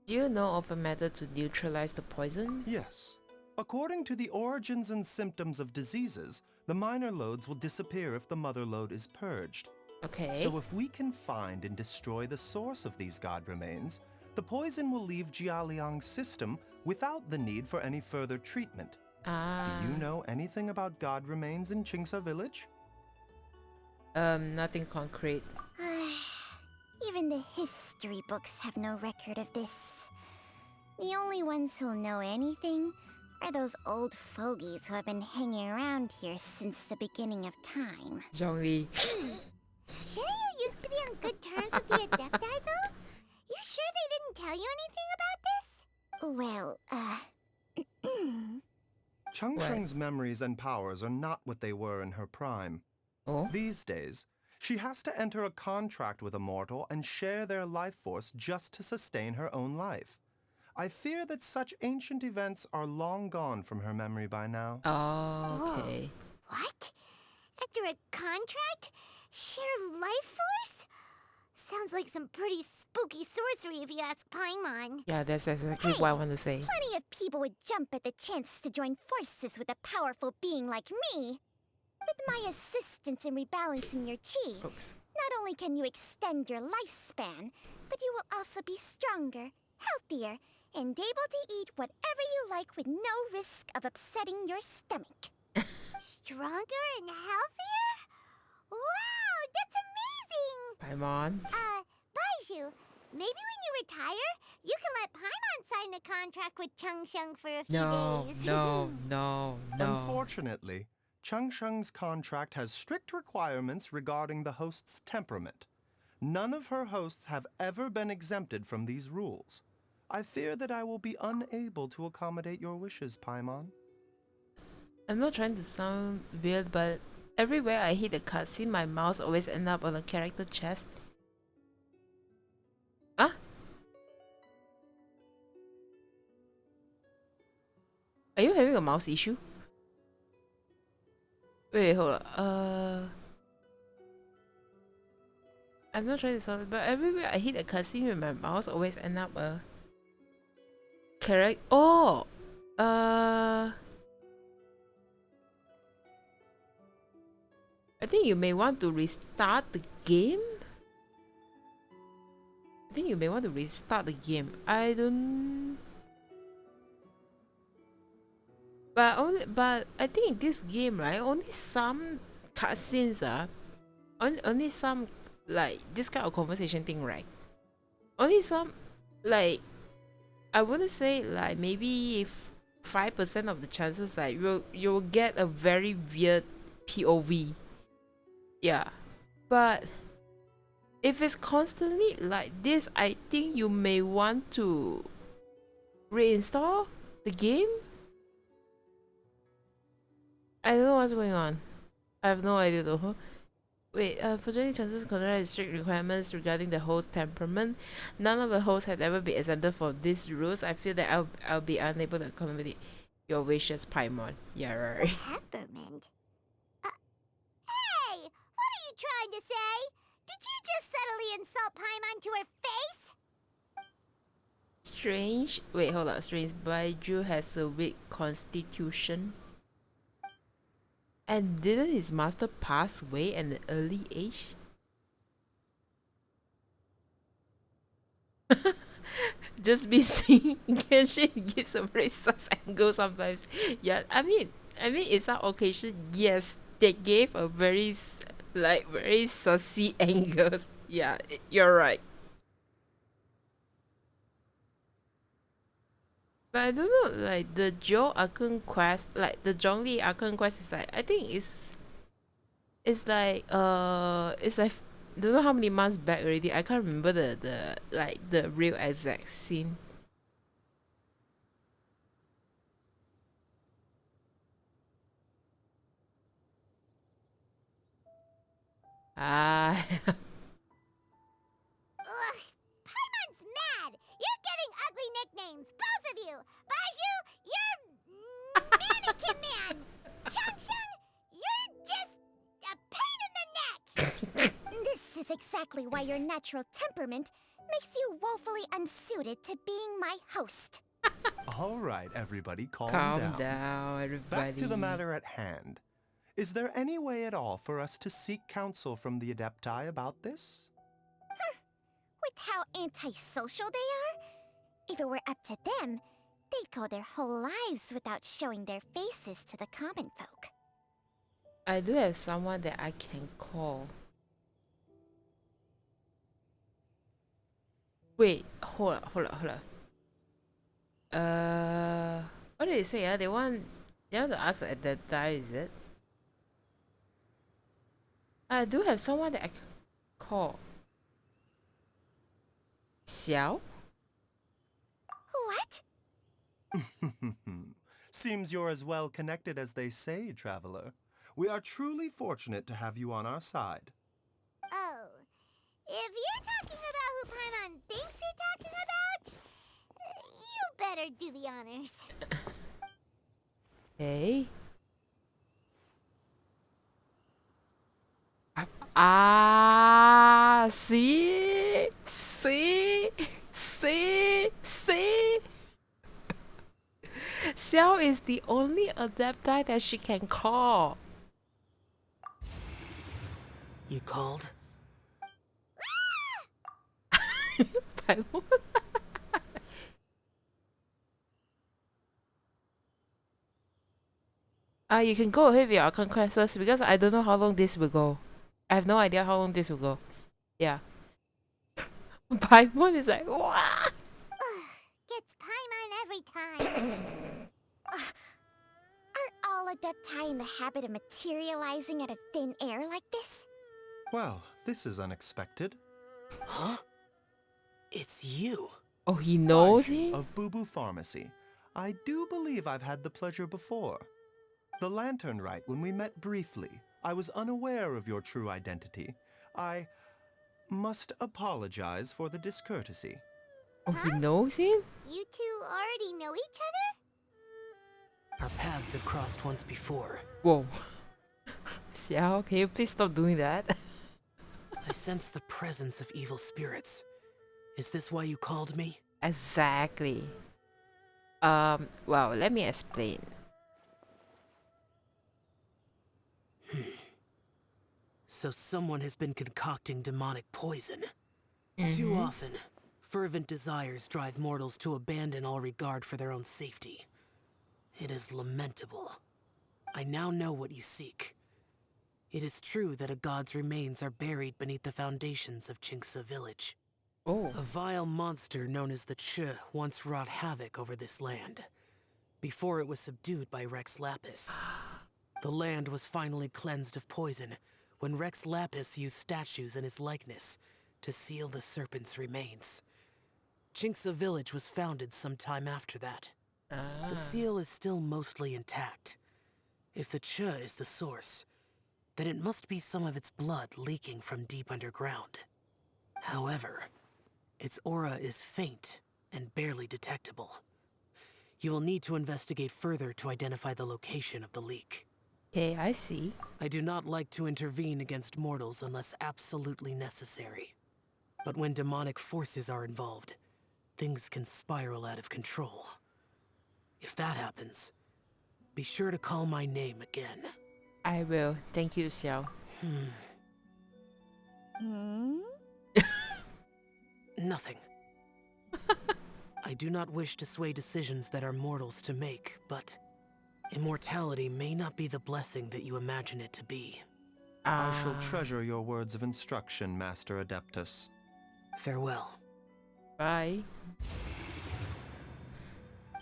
Do you know of a method to neutralize the poison? Yes. According to the Origins and Symptoms of Diseases, the minor loads will disappear if the mother load is purged. Okay. So if we can find and destroy the source of these god remains, the poison will leave Jialiang's system without the need for any further treatment. Do you know anything about god remains in Qingsa village? Nothing concrete. Even the history books have no record of this. The only ones who'll know anything are those old fogies who have been hanging around here since the beginning of time. Zhongli. Didn't you used to be on good terms with the Adepti, though? You sure they didn't tell you anything about this? Well, Chung What? Sheng's memories and powers are not what they were in her prime. Oh? These days, she has to enter a contract with a mortal and share their life force just to sustain her own life. I fear that such ancient events are long gone from her memory by now. Okay. What? After a contract? Share life force? Sounds like some pretty spooky sorcery if you ask Paimon. Yeah, that's exactly what I want to say. Plenty of people would jump at the chance to join forces with a powerful being like me. With my assistance in rebalancing your chi, Oops. not only can you extend your lifespan, but you will also be stronger, healthier, and able to eat whatever you like with no risk of upsetting your stomach. Stronger and healthier? Wow, that's amazing! Paimon. Baizhu, maybe when you retire, you can let Paimon sign a contract with Chung Sheng for a few No, days. no. Unfortunately, Chung Sheng's contract has strict requirements regarding the host's temperament. None of her hosts have ever been exempted from these rules. I fear that I will be unable to accommodate your wishes, Paimon. I'm not trying to sound weird, but everywhere I hit a cutscene, my mouse always ends up on a character chest. Huh? Are you having a mouse issue? Wait, hold on. I'm not trying to solve it, but everywhere I hit a cutscene with my mouse always end up a character. Oh! I think you may want to restart the game. I don't. But I think in this game, right, only some cutscenes are, only some, like this kind of conversation thing, right? Only some, like, I wouldn't say like maybe if 5% of the chances like you'll get a very weird POV. Yeah, but if it's constantly like this, I think you may want to reinstall the game. I don't know what's going on. I have no idea though. Wait, for joining chances contract has strict requirements regarding the host temperament. None of the hosts had ever been exempted from these rules. I feel that I'll be unable to accommodate your wishes, Paimon. Yeah, right. Peppermint? Hey! What are you trying to say? Did you just subtly insult Paimon to her face? Strange. Wait, hold up. Strange. Baizhu has a weak constitution. And didn't his master pass away at an early age? Just be seeing Genshin gives a very sus angle sometimes. Yeah, I mean, in some occasion, yes, they gave a very, very sussy angles. Yeah, you're right. But I don't know, like the Joe Archon quest, like the Zhongli Archon quest is like, I think it's like don't know how many months back already. I can't remember the real exact scene. Ah. Ugh, Paimon's mad! You're getting ugly nicknames, both of you! Baizhu, you're Mannequin Man! Chung Chung, you're just a pain in the neck! This is exactly why your natural temperament makes you woefully unsuited to being my host. All right, everybody, calm down, everybody. Back to the matter at hand. Is there any way at all for us to seek counsel from the Adepti about this? With how antisocial they are? If it were up to them, they'd go their whole lives without showing their faces to the common folk. I do have someone that I can call. Wait, hold on. What did they say? They want to ask at that time, is it? I do have someone that I can call. Xiao? What? Seems you're as well connected as they say, traveler. We are truly fortunate to have you on our side. Oh, if you're talking about who Paimon thinks you're talking about, you better do the honors. Okay. Ah, see? See? See? See? Xiao is the only adepti that she can call. You called? Paimon. You can go ahead with your Archon quest first because I don't know how long this will go. I have no idea how long this will go. Yeah. Paimon is like, wah! Gets Paimon every time. Are all Adepti in the habit of materializing out of thin air like this? Well, this is unexpected. Huh? It's you. Oh, he knows Baizhu him? of Boo Boo Pharmacy. I do believe I've had the pleasure before. The lantern rite when we met briefly. I was unaware of your true identity. I must apologize for the discourtesy. Oh, he knows him? You two already know each other? Our paths have crossed once before. Whoa. Xiao, can you please stop doing that? I sense the presence of evil spirits. Is this why you called me? Exactly. Well, let me explain. So someone has been concocting demonic poison. Too often, fervent desires drive mortals to abandon all regard for their own safety. It is lamentable. I now know what you seek. It is true that a god's remains are buried beneath the foundations of Qingce village. Oh. A vile monster known as the Che once wrought havoc over this land, before it was subdued by Rex Lapis. The land was finally cleansed of poison when Rex Lapis used statues in his likeness to seal the serpent's remains. Qingce village was founded some time after that. The seal is still mostly intact. If the Che is the source, then it must be some of its blood leaking from deep underground. However, its aura is faint and barely detectable. You will need to investigate further to identify the location of the leak. Okay, I see. I do not like to intervene against mortals unless absolutely necessary. But when demonic forces are involved, things can spiral out of control. If that happens, be sure to call my name again. I will. Thank you, Xiao. Nothing. I do not wish to sway decisions that are mortals to make, but immortality may not be the blessing that you imagine it to be. I shall treasure your words of instruction, Master Adeptus. Farewell. Bye.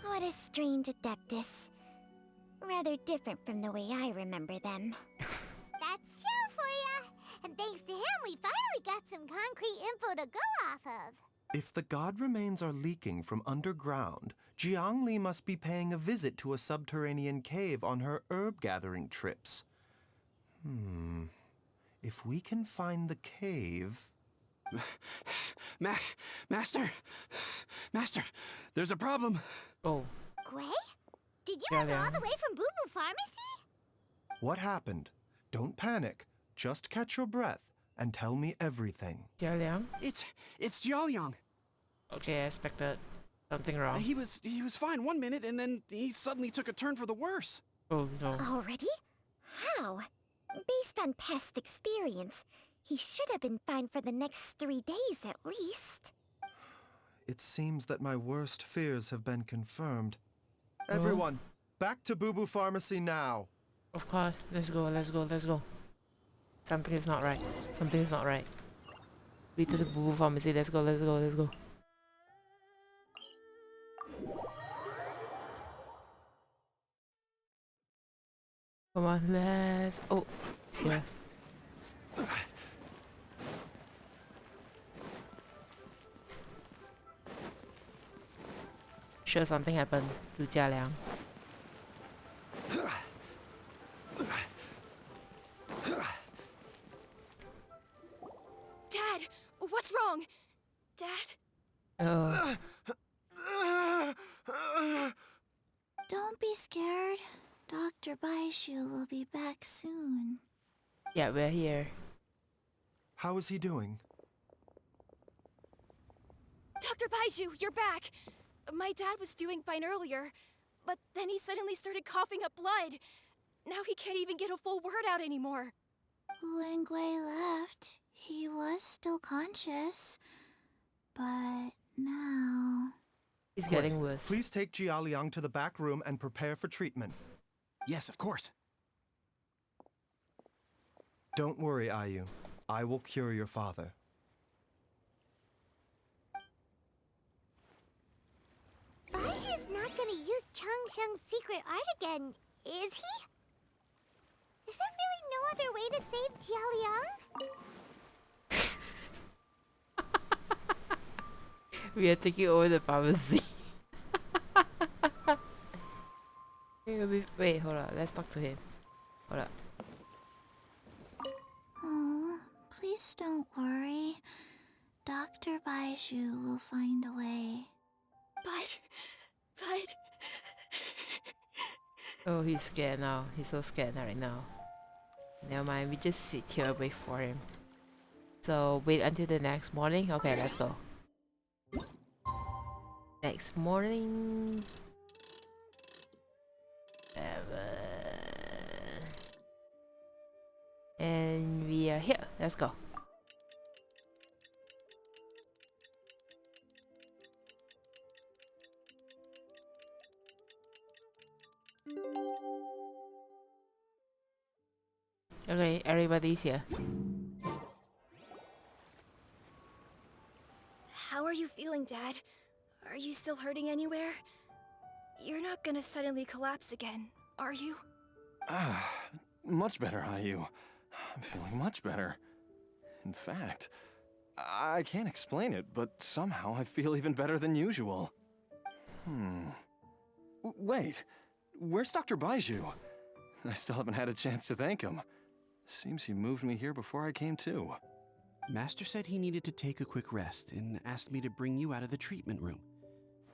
What a strange Adeptus. Rather different from the way I remember them. That's Xiao for ya! And thanks to him, we finally got some concrete info to go off of. If the god remains are leaking from underground, Jiangli must be paying a visit to a subterranean cave on her herb-gathering trips. If we can find the cave... Master, there's a problem. Oh. Gui? Did you run all the way from Boo Boo Pharmacy? What happened? Don't panic. Just catch your breath and tell me everything. Jialiang? It's Jiaoliang. Okay, I expected something wrong. He was fine one minute, and then he suddenly took a turn for the worse. Oh no. Already? How? Based on past experience, he should have been fine for the next 3 days at least. It seems that my worst fears have been confirmed. Everyone, back to Boo Boo Pharmacy now. Of course. Let's go, let's go, let's go. Something is not right. Something is not right. We to the Boo Boo Pharmacy. Let's go, let's go, let's go. Come on, let's... Oh, it's here. Sure, something happened to Jialiang. Don't be scared. Dr. Baizhu will be back soon. Yeah, we're here. How is he doing? Dr. Baizhu, you're back! My dad was doing fine earlier, but then he suddenly started coughing up blood. Now he can't even get a full word out anymore. When Gui left, he was still conscious. But now... It's Gui, getting worse. Please take Jialiang to the back room and prepare for treatment. Yes, of course. Don't worry, Ayu. I will cure your father. Baizhu's not gonna use Changsheng's secret art again, is he? Is there really no other way to save Jialiang? We are taking over the pharmacy. Wait, hold on. Let's talk to him. Hold up. Oh, please don't worry. Dr. Baizhu will find a way. But... Oh, he's scared now. He's so scared right now. Never mind, we just sit here and wait for him. So, wait until the next morning? Okay, let's go. Next morning... And we are here. Let's go. Okay, everybody's here. How are you feeling, Dad? Are you still hurting anywhere? You're not gonna suddenly collapse again, are you? Much better, Ayu. I'm feeling much better. In fact, I can't explain it, but somehow I feel even better than usual. Wait, where's Dr. Baizhu? I still haven't had a chance to thank him. Seems he moved me here before I came to. Master said he needed to take a quick rest and asked me to bring you out of the treatment room.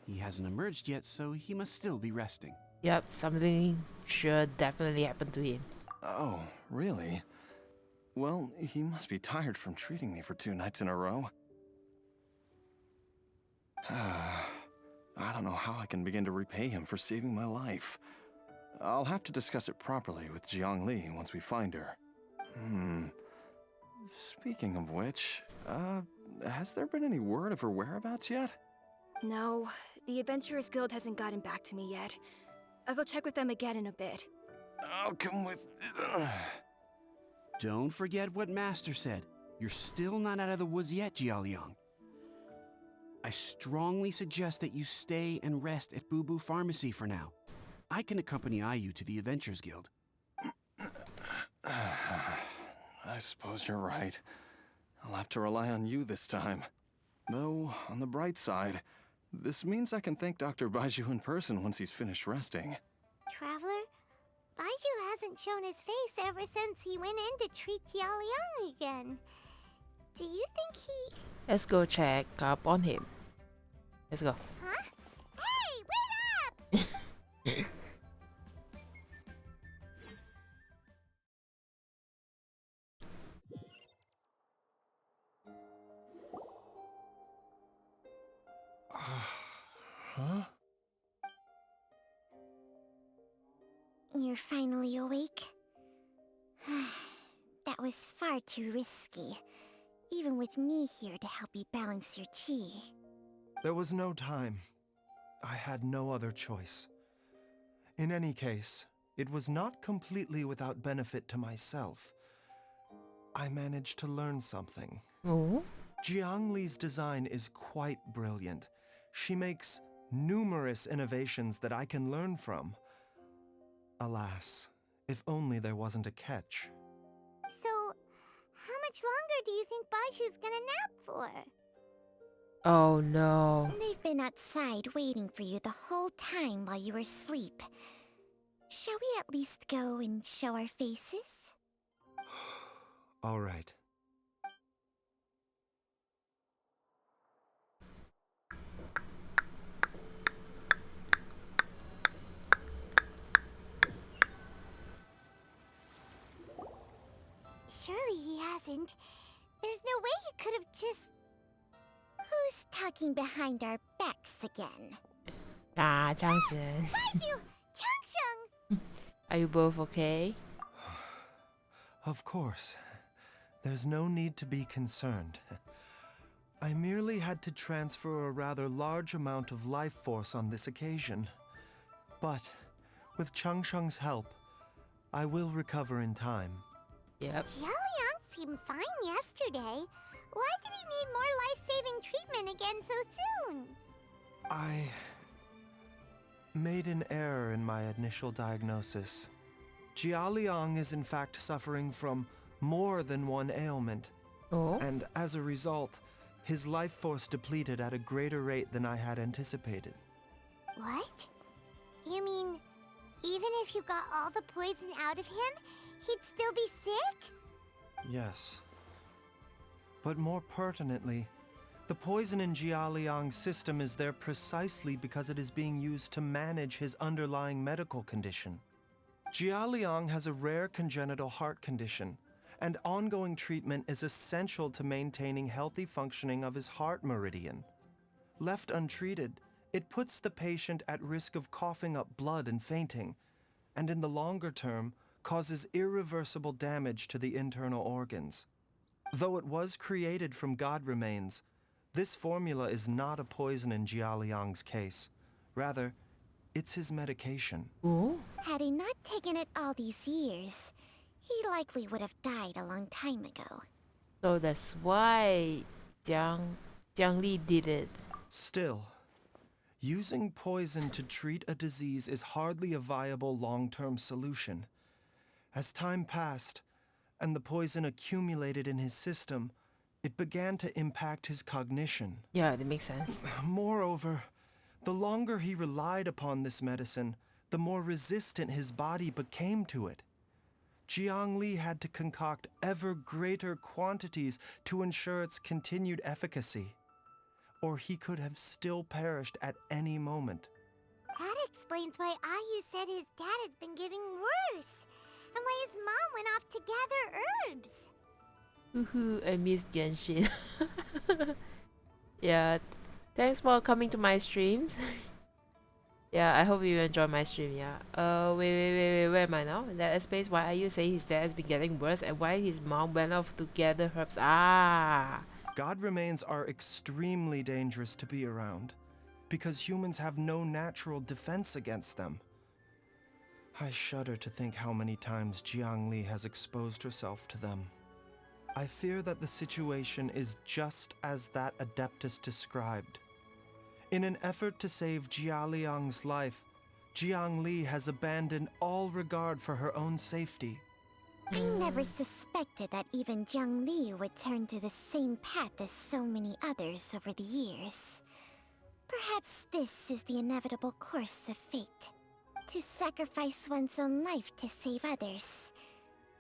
He hasn't emerged yet, so he must still be resting. Yep, something sure definitely happened to him. Oh, really? Well, he must be tired from treating me for 2 nights in a row. I don't know how I can begin to repay him for saving my life. I'll have to discuss it properly with Jiangli once we find her. Speaking of which, has there been any word of her whereabouts yet? No, the Adventurers Guild hasn't gotten back to me yet. I'll go check with them again in a bit. I'll come with... Don't forget what Master said. You're still not out of the woods yet, Jialiang. I strongly suggest that you stay and rest at Boo Boo Pharmacy for now. I can accompany Ayu to the Adventurers Guild. I suppose you're right. I'll have to rely on you this time. Though, on the bright side, this means I can thank Dr. Baizhu in person once he's finished resting. Traveler, Baizhu hasn't shown his face ever since he went in to treat Jialiang again. Do you think he... Let's go check up on him. Let's go. Huh? Hey, wait up! Huh? You're finally awake? That was far too risky. Even with me here to help you balance your chi. There was no time. I had no other choice. In any case, it was not completely without benefit to myself. I managed to learn something. Oh? Jiangli's design is quite brilliant. She makes numerous innovations that I can learn from. Alas, if only there wasn't a catch. So, how much longer do you think Baizhu's gonna nap for? Oh no. They've been outside waiting for you the whole time while you were asleep. Shall we at least go and show our faces? All right. poisoned. There's no way he could have just... Who's talking behind our backs again? Ah, Changshen. Baizhu! Changsheng! Are you both okay? Of course. There's no need to be concerned. I merely had to transfer a rather large amount of life force on this occasion. But, with Changsheng's help, I will recover in time. Yep. Jiaoliang seemed fine yesterday. Why did he need more life-saving treatment again so soon? I made an error in my initial diagnosis. Jiaoliang is in fact suffering from more than one ailment. Oh? And as a result, his life force depleted at a greater rate than I had anticipated. What? You mean, even if you got all the poison out of him, he'd still be sick? Yes. But more pertinently, the poison in Jiaoliang's system is there precisely because it is being used to manage his underlying medical condition. Jiaoliang has a rare congenital heart condition, and ongoing treatment is essential to maintaining healthy functioning of his heart meridian. Left untreated, it puts the patient at risk of coughing up blood and fainting, and in the longer term, causes irreversible damage to the internal organs. Though it was created from god remains, this formula is not a poison in Jiaoliang's case. Rather, it's his medication. Ooh. Had he not taken it all these years, he likely would have died a long time ago. So that's why Jiang Li did it. Still, using poison to treat a disease is hardly a viable long-term solution. As time passed, and the poison accumulated in his system, it began to impact his cognition. Yeah, that makes sense. Moreover, the longer he relied upon this medicine, the more resistant his body became to it. Jiang Li had to concoct ever greater quantities to ensure its continued efficacy, or he could have still perished at any moment. That explains why Ayu said his dad has been getting worse, and why his mom went off to gather herbs. Woohoo, I miss Genshin. Yeah, thanks for coming to my streams. Yeah, I hope you enjoy my stream, yeah. Wait, where am I now? That explains why you say his dad has been getting worse and why his mom went off to gather herbs. Ah! God remains are extremely dangerous to be around, because humans have no natural defense against them. I shudder to think how many times Jiang Li has exposed herself to them. I fear that the situation is just as that Adeptus described. In an effort to save Jiaoliang's life, Jiang Li has abandoned all regard for her own safety. I never suspected that even Jiang Li would turn to the same path as so many others over the years. Perhaps this is the inevitable course of fate. To sacrifice one's own life to save others.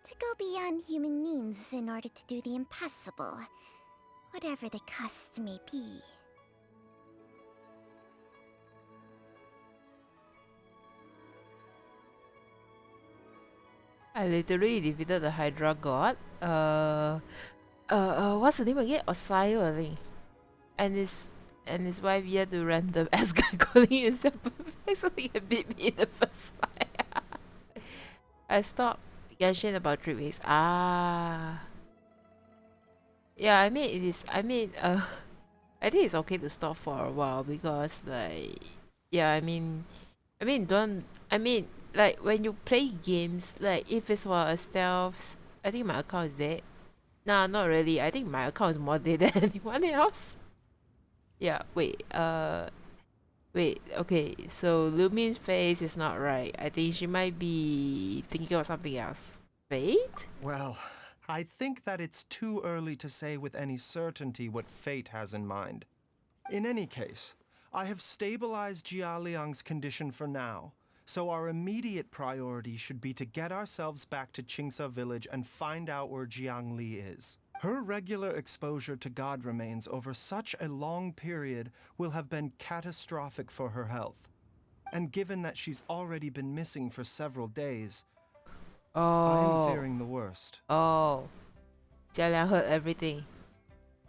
To go beyond human means in order to do the impossible, whatever the cost may be. I literally defeated the Hydra god. What's the name again? Osayo, I think. And his wife yet to random Asgard calling himself perfect, so he can beat me in the first fight. I stopped Genshin about 3 weeks. Ah. Yeah, I mean it is. I think it's okay to stop for a while because like, yeah, I mean, like when you play games, like if it's for a stealth, I think my account is dead. Nah, not really. I think my account is more dead than anyone else. Yeah, wait, okay, so Lumin's face is not right. I think she might be thinking of something else. Fate? Well, I think that it's too early to say with any certainty what fate has in mind. In any case, I have stabilized Jiaoliang's condition for now, so our immediate priority should be to get ourselves back to Qingsa village and find out where Jiang Li is. Her regular exposure to god remains over such a long period will have been catastrophic for her health. And given that she's already been missing for several days, I am fearing the worst. Oh. Jialiang heard everything.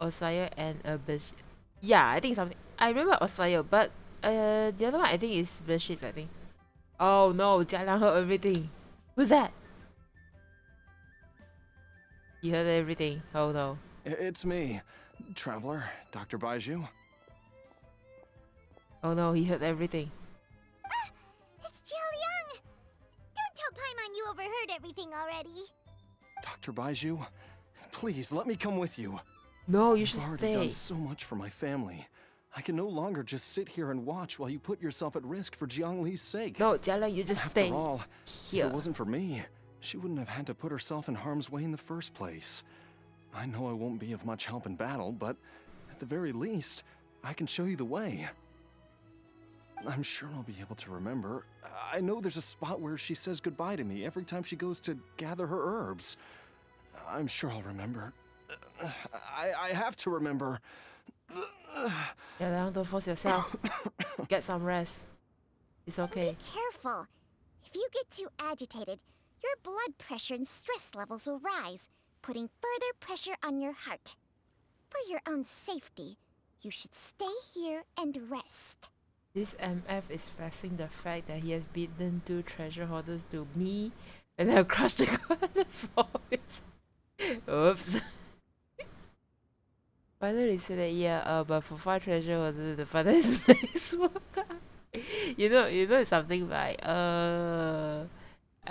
Osayo and Beshi. Yeah, I think something. I remember Osayo, but the other one I think is Beshi, I think. Oh no, Jialiang heard everything. Who's that? You heard everything. Oh no. It's me, Traveler, Dr. Baizhu. Oh no, he heard everything. It's Jialiang! Don't tell Paimon you overheard everything already. Dr. Baizhu, please let me come with you. No, you You've should already stay. done so much for my family. I can no longer just sit here and watch while you put yourself at risk for Jiangli's sake. No, Jialiang, you just After stay all, if here. it wasn't for me, she wouldn't have had to put herself in harm's way in the first place. I know I won't be of much help in battle, but at the very least, I can show you the way. I'm sure I'll be able to remember. I know there's a spot where she says goodbye to me every time she goes to gather her herbs. I'm sure I'll remember. I have to remember. Jialiang, don't force yourself. Get some rest. It's okay. Be careful. If you get too agitated, your blood pressure and stress levels will rise, putting further pressure on your heart. For your own safety, you should stay here and rest. This MF is flexing the fact that he has beaten 2 treasure hoarders to me and I've crushed the corner for it. Oops. Finally said that yeah, but for 5 treasure hoarders the father is nice work. You know it's something like I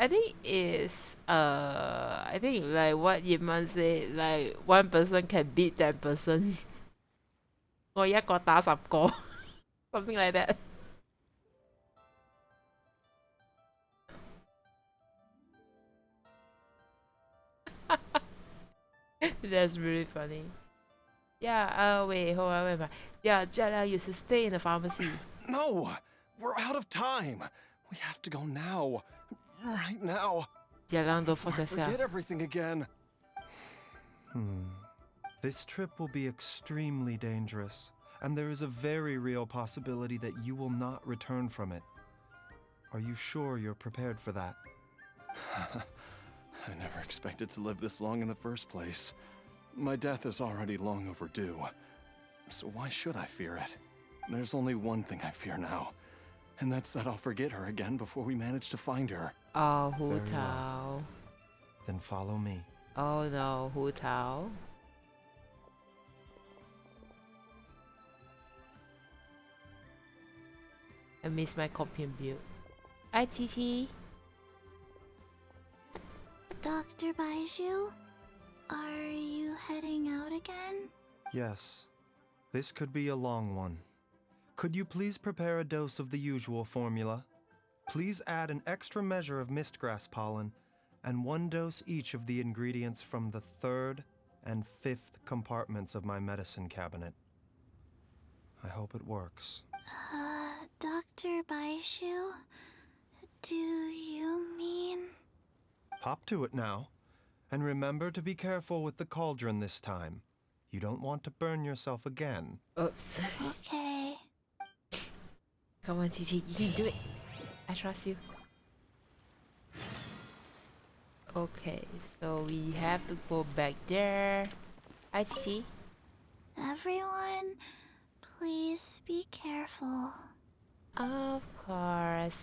think it's I think like what Yiman said, like 1 person can beat 10 person. 我一個打10個 something like that. That's really funny. Yeah, wait, hold on, wait. Yeah, Jialiang used to stay in the pharmacy. No! We're out of time! We have to go now. Right now. Jialiang, don't force yourself. Forget everything again. This trip will be extremely dangerous, and there is a very real possibility that you will not return from it. Are you sure you're prepared for that? I never expected to live this long in the first place. My death is already long overdue. So why should I fear it? There's only one thing I fear now, and that's that I'll forget her again before we manage to find her. Oh, Hu Very well. Tao. Then follow me. Oh no, Hu Tao. I miss my companion build. Hi, TT. Dr. Baizhu, are you heading out again? Yes. This could be a long one. Could you please prepare a dose of the usual formula? Please add an extra measure of mistgrass pollen and 1 dose each of the ingredients from the 3rd and 5th compartments of my medicine cabinet. I hope it works. Dr. Baizhu, do you mean... Hop to it now. And remember to be careful with the cauldron this time. You don't want to burn yourself again. Oops. Okay. Come on, TT, you can do it. I trust you. Okay, so we have to go back there. Hi, TT. Everyone, please be careful. Of course.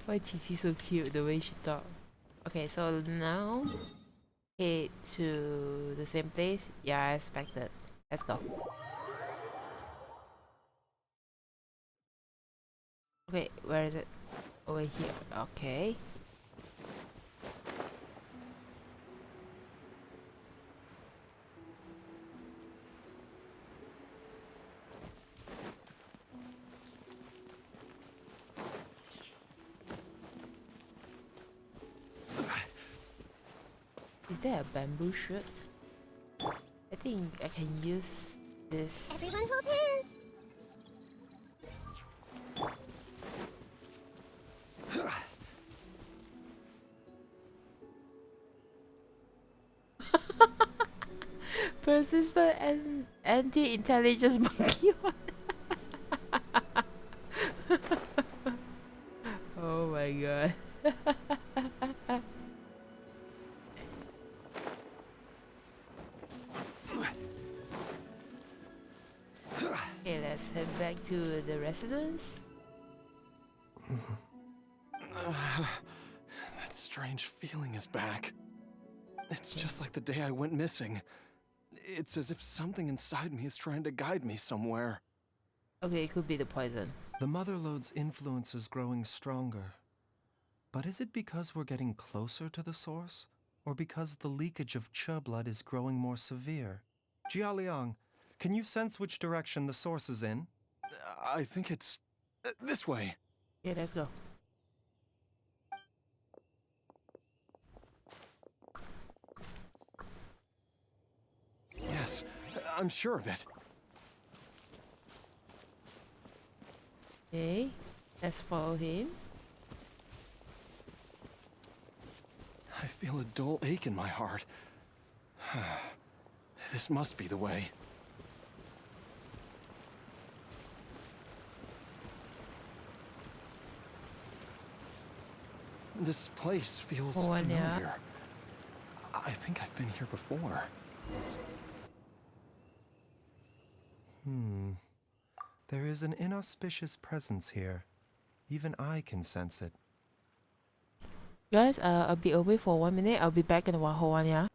Why TT so cute the way she talk. Okay, so now head to the same place. Yeah, I expected. Let's go. Okay, where is it? Over here. Okay. Is there a bamboo shoot? I think I can use this. Everyone hold hands! Persistent and anti-intelligence monkey one. Oh my god. to the residence? That strange feeling is back. It's just like the day I went missing. It's as if something inside me is trying to guide me somewhere. Okay, it could be the poison. The Mother Lode's influence is growing stronger. But is it because we're getting closer to the source? Or because the leakage of Che blood is growing more severe? Jialiang, can you sense which direction the source is in? I think it's this way. Yeah, let's go. Yes, I'm sure of it. Okay, let's follow him. I feel a dull ache in my heart. This must be the way. This place feels familiar. I think I've been here before. There is an inauspicious presence here. Even I can sense it. Guys, I'll be away for 1 minute. I'll be back in a whole one, yeah?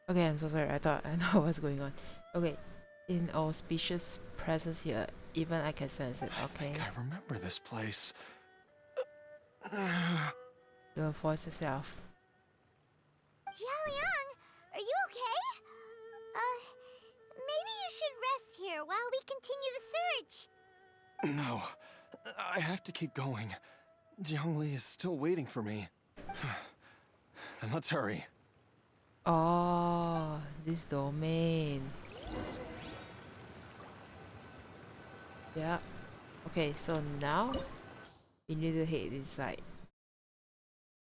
Okay, I'm so sorry. I thought I know what's going on. Okay, inauspicious presence here. Even I can sense it. I Okay. think I remember this place. Don't force yourself. Jialiang, are you okay? Maybe you should rest here while we continue the search. No, I have to keep going. Jiangli is still waiting for me. Then let's hurry. Oh, this domain. Yeah. Okay, so now we need to hit inside.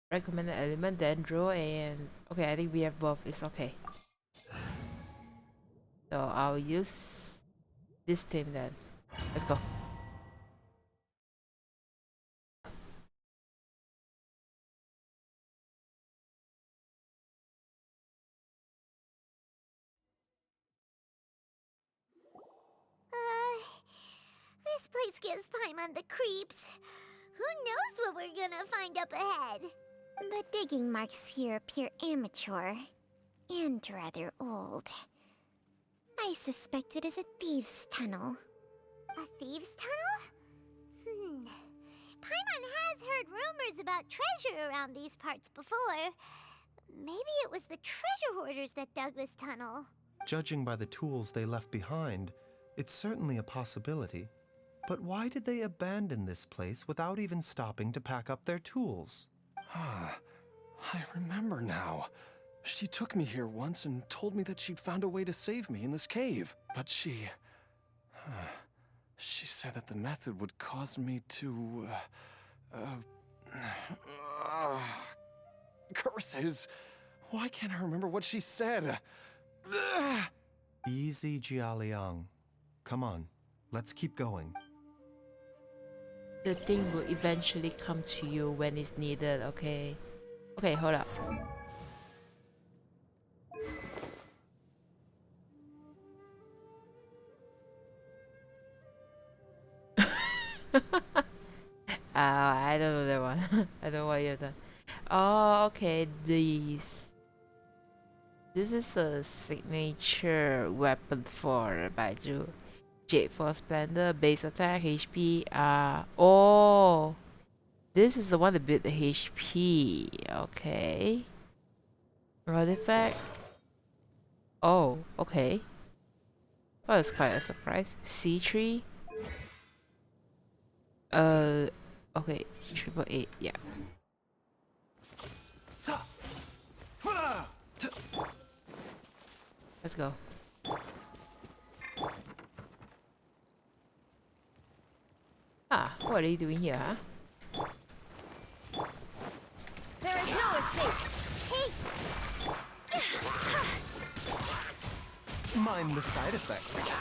Recommended element, dendro, and okay, I think we have both. It's okay. So I'll use this team then. Let's go. This place gives Paimon the creeps. Who knows what we're gonna find up ahead? The digging marks here appear amateur and rather old. I suspect it is a thieves' tunnel. A thieves' tunnel? Paimon has heard rumors about treasure around these parts before. Maybe it was the treasure hoarders that dug this tunnel. Judging by the tools they left behind, it's certainly a possibility. But why did they abandon this place without even stopping to pack up their tools? I remember now. She took me here once and told me that she'd found a way to save me in this cave. But she said that the method would cause me to, curses. Why can't I remember what she said? Easy, Jialiang. Come on, let's keep going. The thing will eventually come to you when it's needed, okay? Okay, hold up. I don't know that one. I don't know what you've done. Oh, okay, these. This is a signature weapon for Baizhu. Jade for Splendor, base attack, HP. Oh, this is the one that built the HP. Okay. Artifacts. Oh, okay. Oh, it's quite a surprise. C3. Okay, 888, yeah. Let's go. What are you doing here, huh? Mind the side effects.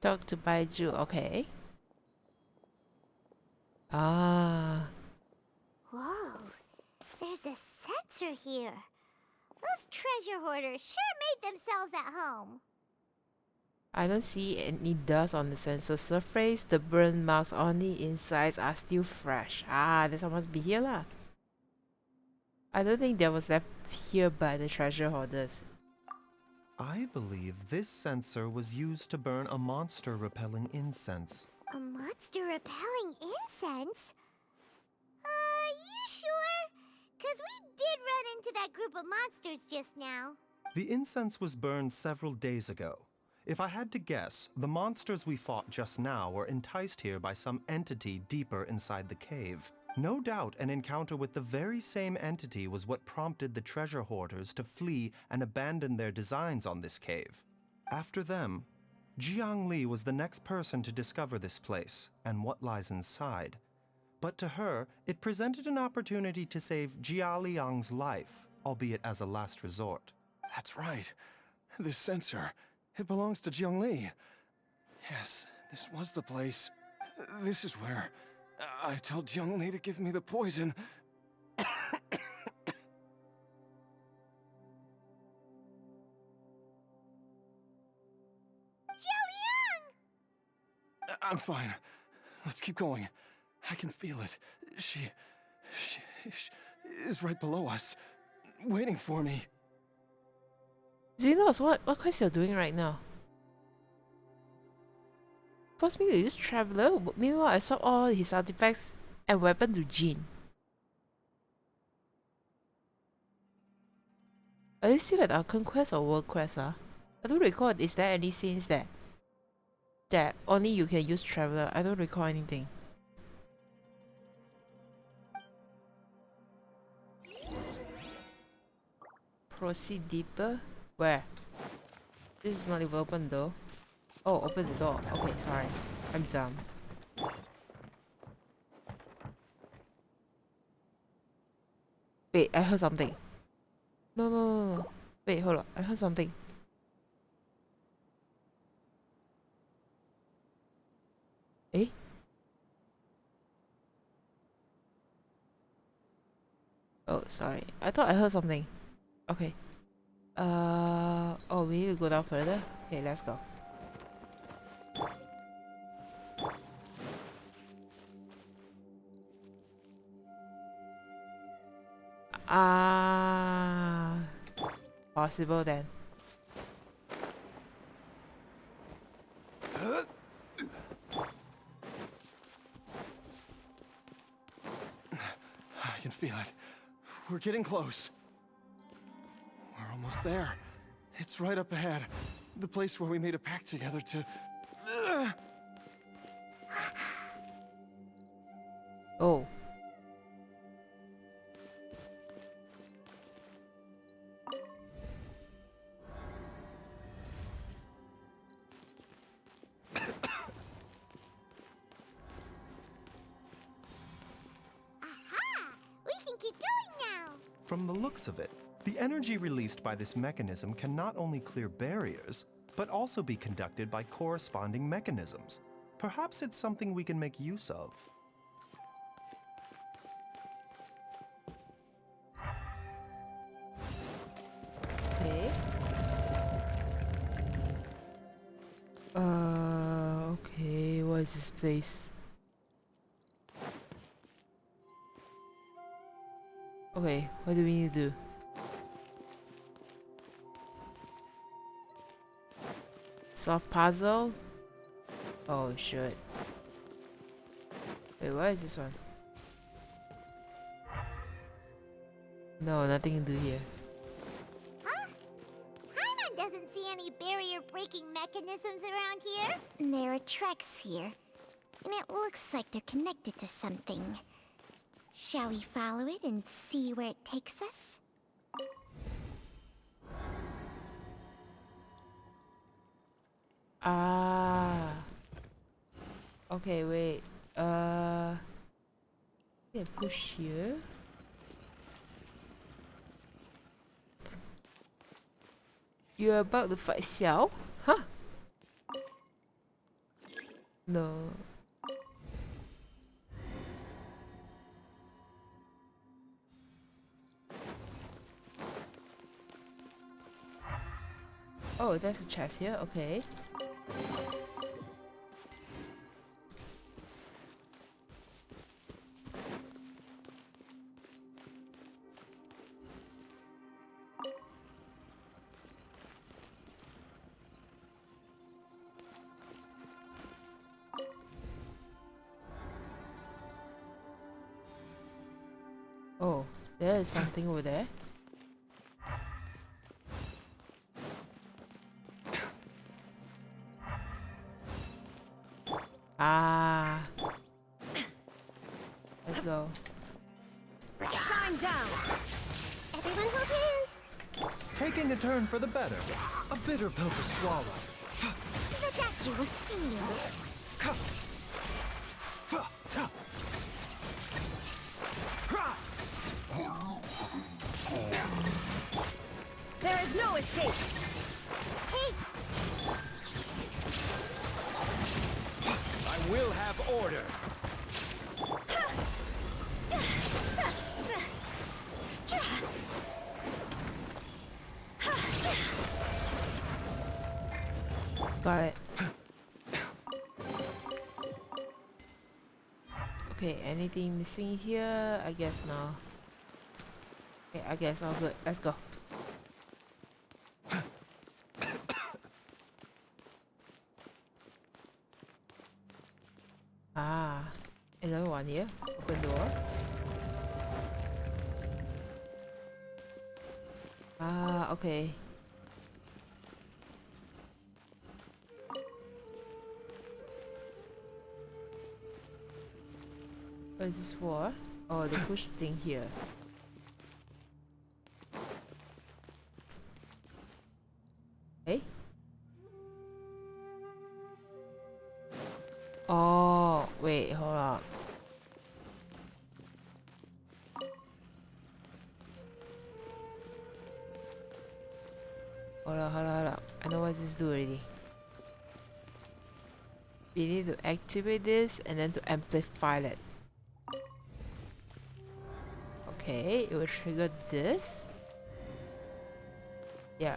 Talk to Baizhu, okay. Ah. Whoa, there's a sensor here. Those treasure hoarders sure made themselves at home. I don't see any dust on the sensor surface. The burn marks on the insides are still fresh. Ah, this must be here lah. I don't think that was left here by the treasure hoarders. I believe this sensor was used to burn a monster repelling incense. A monster repelling incense? You sure? 'Cause we did run into that group of monsters just now. The incense was burned several days ago. If I had to guess, the monsters we fought just now were enticed here by some entity deeper inside the cave. No doubt an encounter with the very same entity was what prompted the treasure hoarders to flee and abandon their designs on this cave. After them, Jiang Li was the next person to discover this place and what lies inside. But to her, it presented an opportunity to save Jia Liang's life, albeit as a last resort. That's right. This sensor, it belongs to Jiang Li. Yes, this was the place. This is where I told Jiang Li to give me the poison. I'm fine. Let's keep going. I can feel it. She is right below us, waiting for me. Xenos, what quest you're doing right now? Forced me to use Traveler. Meanwhile, I swapped all his artifacts and weapon to Jean. Are you still at Archon Quest or World Quest? I don't recall. Is there any scenes that only you can use Traveler? I don't recall anything. Proceed deeper? Where? This is not even open though. Oh, open the door. Okay, sorry. I'm dumb. Wait, I heard something. No. Wait, hold on. I heard something. Eh? Oh, sorry. I thought I heard something. Okay. Oh, we need to go down further? Okay, let's go. Possible then. I can feel it. We're getting close. We're almost there. It's right up ahead. The place where we made a pact together to... Oh. From the looks of it, the energy released by this mechanism can not only clear barriers, but also be conducted by corresponding mechanisms. Perhaps it's something we can make use of. Okay. Okay, what is this place? Okay, what do we need to do? Solve puzzle? Oh shit. Wait, what is this one? No, nothing to do here. Huh? Paimon doesn't see any barrier-breaking mechanisms around here. There are tracks here, and it looks like they're connected to something. Shall we follow it and see where it takes us? Ah. Okay, wait. Yeah, push here. You're about to fight Xiao? Huh? No. Oh, there's a chest here. Okay. Oh, there is something over there. Ah. Let's go. Shine down! Everyone hold hands. Taking a turn for the better. A bitter pill to swallow. The doctor will see you. There is no escape! Hey, I will have order. Got it. Okay, anything missing here? I guess no. Okay, I guess all good. Let's go. Ah, another one here. Open door. Ah, okay. What is this for? Oh, the push thing here. Hey? Oh, wait, hold on. Hold on. I know what this do already. We need to activate this and then to amplify it. Okay, it will trigger this. Yeah.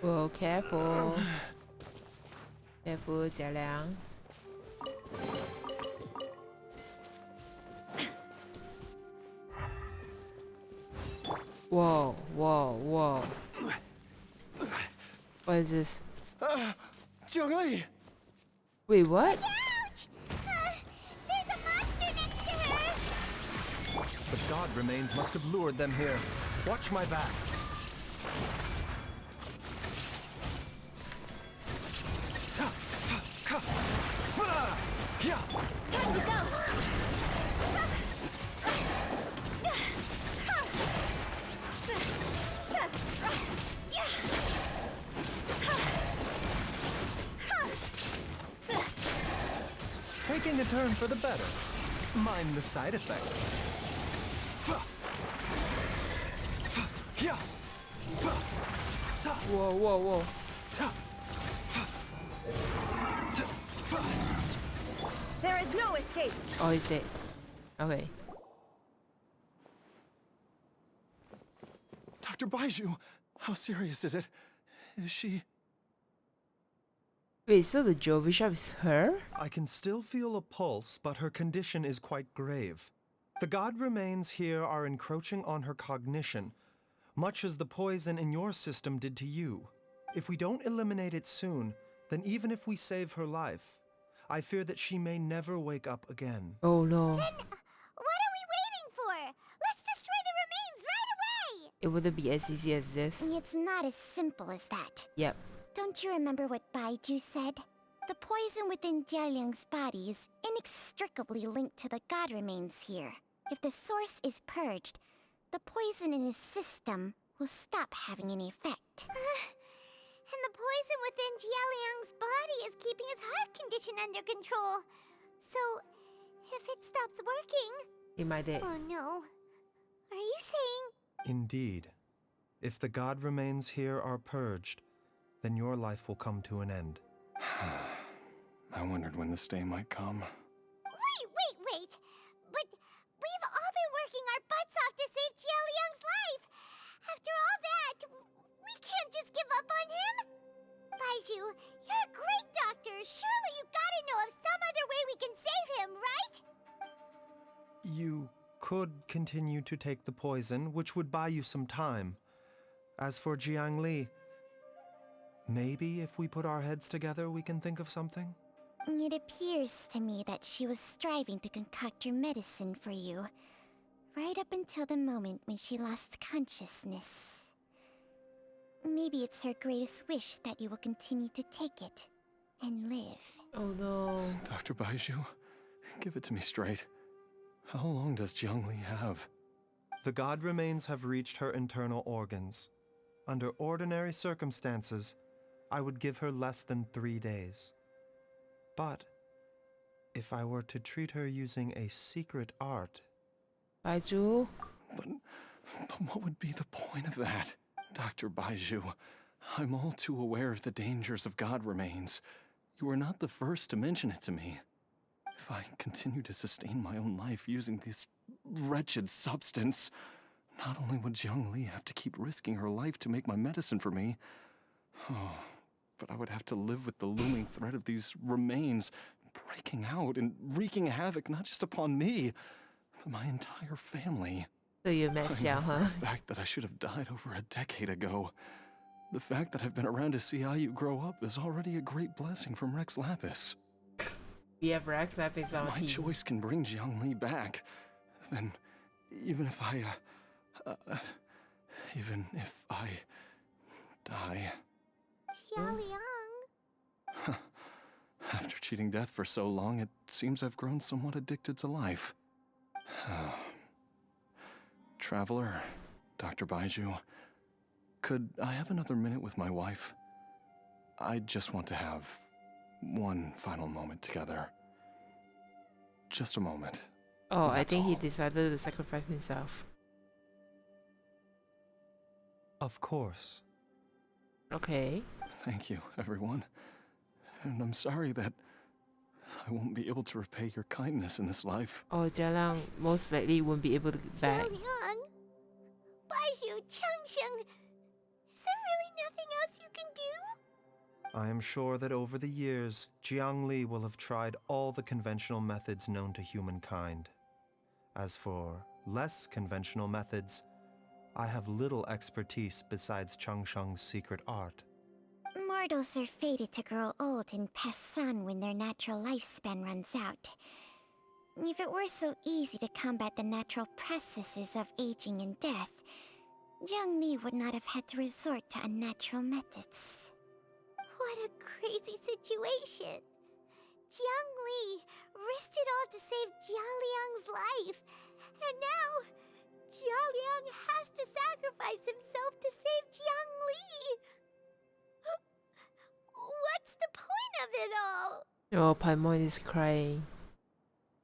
Whoa, careful. Careful, 贾良. Whoa. What is this? Zhongli! Wait, what? out! There's a monster next to her. The god remains must have lured them here. Watch my back. Time to go. Taking a turn for the better. Mind the side effects. Whoa. There is no escape! Oh, he's dead. Okay. Dr. Baizhu, how serious is it? Is she... Wait, so the Joe Bishop is her? I can still feel a pulse, but her condition is quite grave. The god remains here are encroaching on her cognition, much as the poison in your system did to you. If we don't eliminate it soon, then even if we save her life, I fear that she may never wake up again. Oh no. Then, what are we waiting for? Let's destroy the It wouldn't be as easy as this. It's not as simple as that. Yep. Don't you remember what Baizhu said? The poison within Jialiang's body is inextricably linked to the god remains here. If the source is purged, the poison in his system will stop having any effect. And the poison within Jialiang's body is keeping his heart condition under control. So, if it stops working... He might die. Oh no. Are you saying... Indeed. If the god remains here are purged, then your life will come to an end. I wondered when this day might come. Wait! But we've all been working our butts off to save Jialiang's life! After all that, we can't just give up on him! Baizhu, you're a great doctor! Surely you gotta know of some other way we can save him, right? You could continue to take the poison, which would buy you some time. As for Jiang Li, maybe if we put our heads together, we can think of something? It appears to me that she was striving to concoct your medicine for you, right up until the moment when she lost consciousness. Maybe it's her greatest wish that you will continue to take it and live. Oh no. Dr. Baizhu, give it to me straight. How long does Jiang Li have? The god remains have reached her internal organs. Under ordinary circumstances, I would give her less than 3 days. But if I were to treat her using a secret art... Baizhu? But what would be the point of that? Dr. Baizhu, I'm all too aware of the dangers of god remains. You are not the first to mention it to me. If I continue to sustain my own life using this wretched substance, not only would Jiang Li have to keep risking her life to make my medicine for me, but I would have to live with the looming threat of these remains breaking out and wreaking havoc not just upon me, but my entire family. So you messed up, huh? The fact that I should have died over a decade ago. The fact that I've been around to see how you grow up is already a great blessing from Rex Lapis. We have Rex Lapis on If my team. choice can bring Jiang Li back, then even if I die... Jialiang... After cheating death for so long, it seems I've grown somewhat addicted to life. Traveler, Dr. Baizhu, could I have another minute with my wife? I just want to have one final moment together. Just a moment. Oh, I That's think he all. decided to sacrifice himself. Of course. Okay. Thank you, everyone. And I'm sorry that I won't be able to repay your kindness in this life. Oh, Jialang most likely won't be able to get back. Jialiang... Baizhu, Changsheng... Is there really nothing else you can do? I am sure that over the years, Jiang Li will have tried all the conventional methods known to humankind. As for less conventional methods, I have little expertise besides Changsheng's secret art. Mortals are fated to grow old and pass on when their natural lifespan runs out. If it were so easy to combat the natural processes of aging and death, Jiang Li would not have had to resort to unnatural methods. What a crazy situation. Jiang Li risked it all to save Jialiang's life. And now, Jialiang has to sacrifice himself to save Jiang Li. What's the point of it all? Oh, Paimon is crying.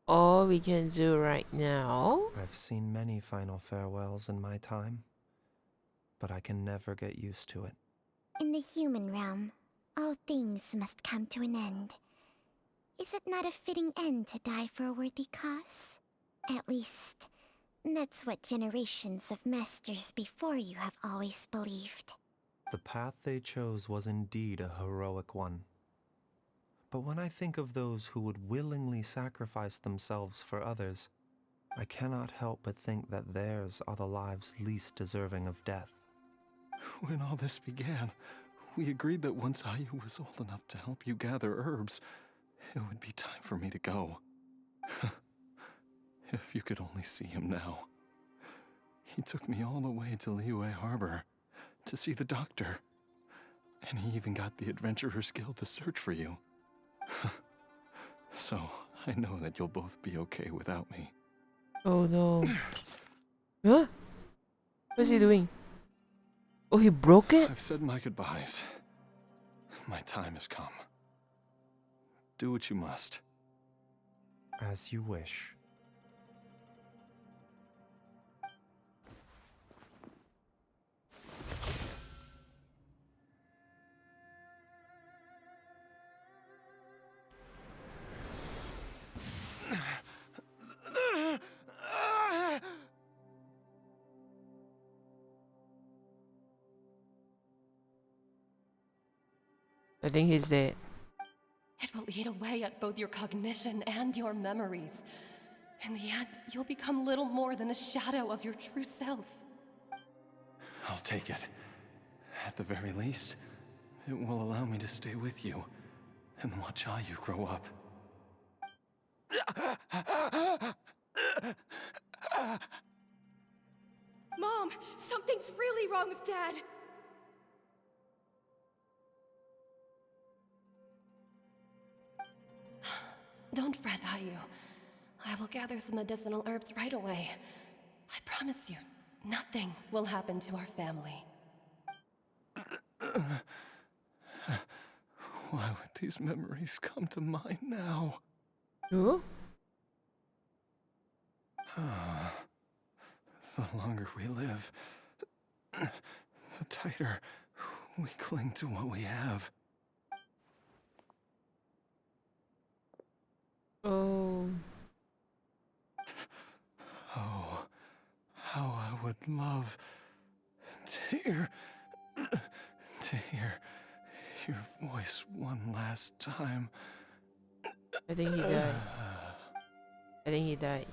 All we can do right now... I've seen many final farewells in my time, but I can never get used to it. In the human realm, all things must come to an end. Is it not a fitting end to die for a worthy cause? At least, that's what generations of masters before you have always believed. The path they chose was indeed a heroic one. But when I think of those who would willingly sacrifice themselves for others, I cannot help but think that theirs are the lives least deserving of death. When all this began, we agreed that once Ayu was old enough to help you gather herbs, it would be time for me to go. If you could only see him now. He took me all the way to Liyue Harbor to see the doctor. And he even got the Adventurers Guild to search for you. So, I know that you'll both be okay without me. Oh no. Huh? What's he doing? Oh, he broke it? I've said my goodbyes. My time has come. Do what you must. As you wish. I think he's dead. It will eat away at both your cognition and your memories. In the end, you'll become little more than a shadow of your true self. I'll take it. At the very least, it will allow me to stay with you and watch how you grow up. Mom, something's really wrong with Dad. Don't fret, Ayu. I will gather some medicinal herbs right away. I promise you, nothing will happen to our family. Why would these memories come to mind now? Huh? The longer we live, the tighter we cling to what we have. Oh. Oh, how I would love to hear your voice one last time. I think he died. I think he died.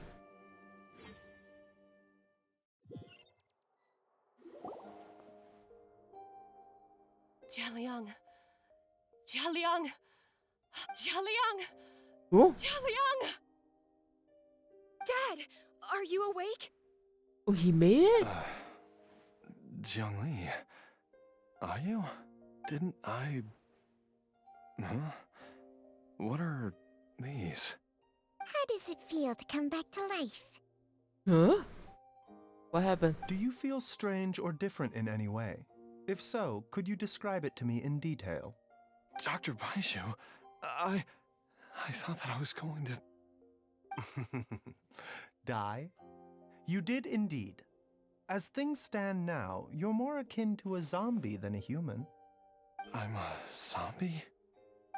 Jialiang! Jialiang! Jialiang! Oh? Jialiang! Dad, are you awake? Oh, he made it? Jiangli, are you? Didn't I... Huh? What are these? How does it feel to come back to life? Huh? What happened? Do you feel strange or different in any way? If so, could you describe it to me in detail? Dr. Baizhu, I thought that I was going to... Die? You did indeed. As things stand now, you're more akin to a zombie than a human. I'm a zombie?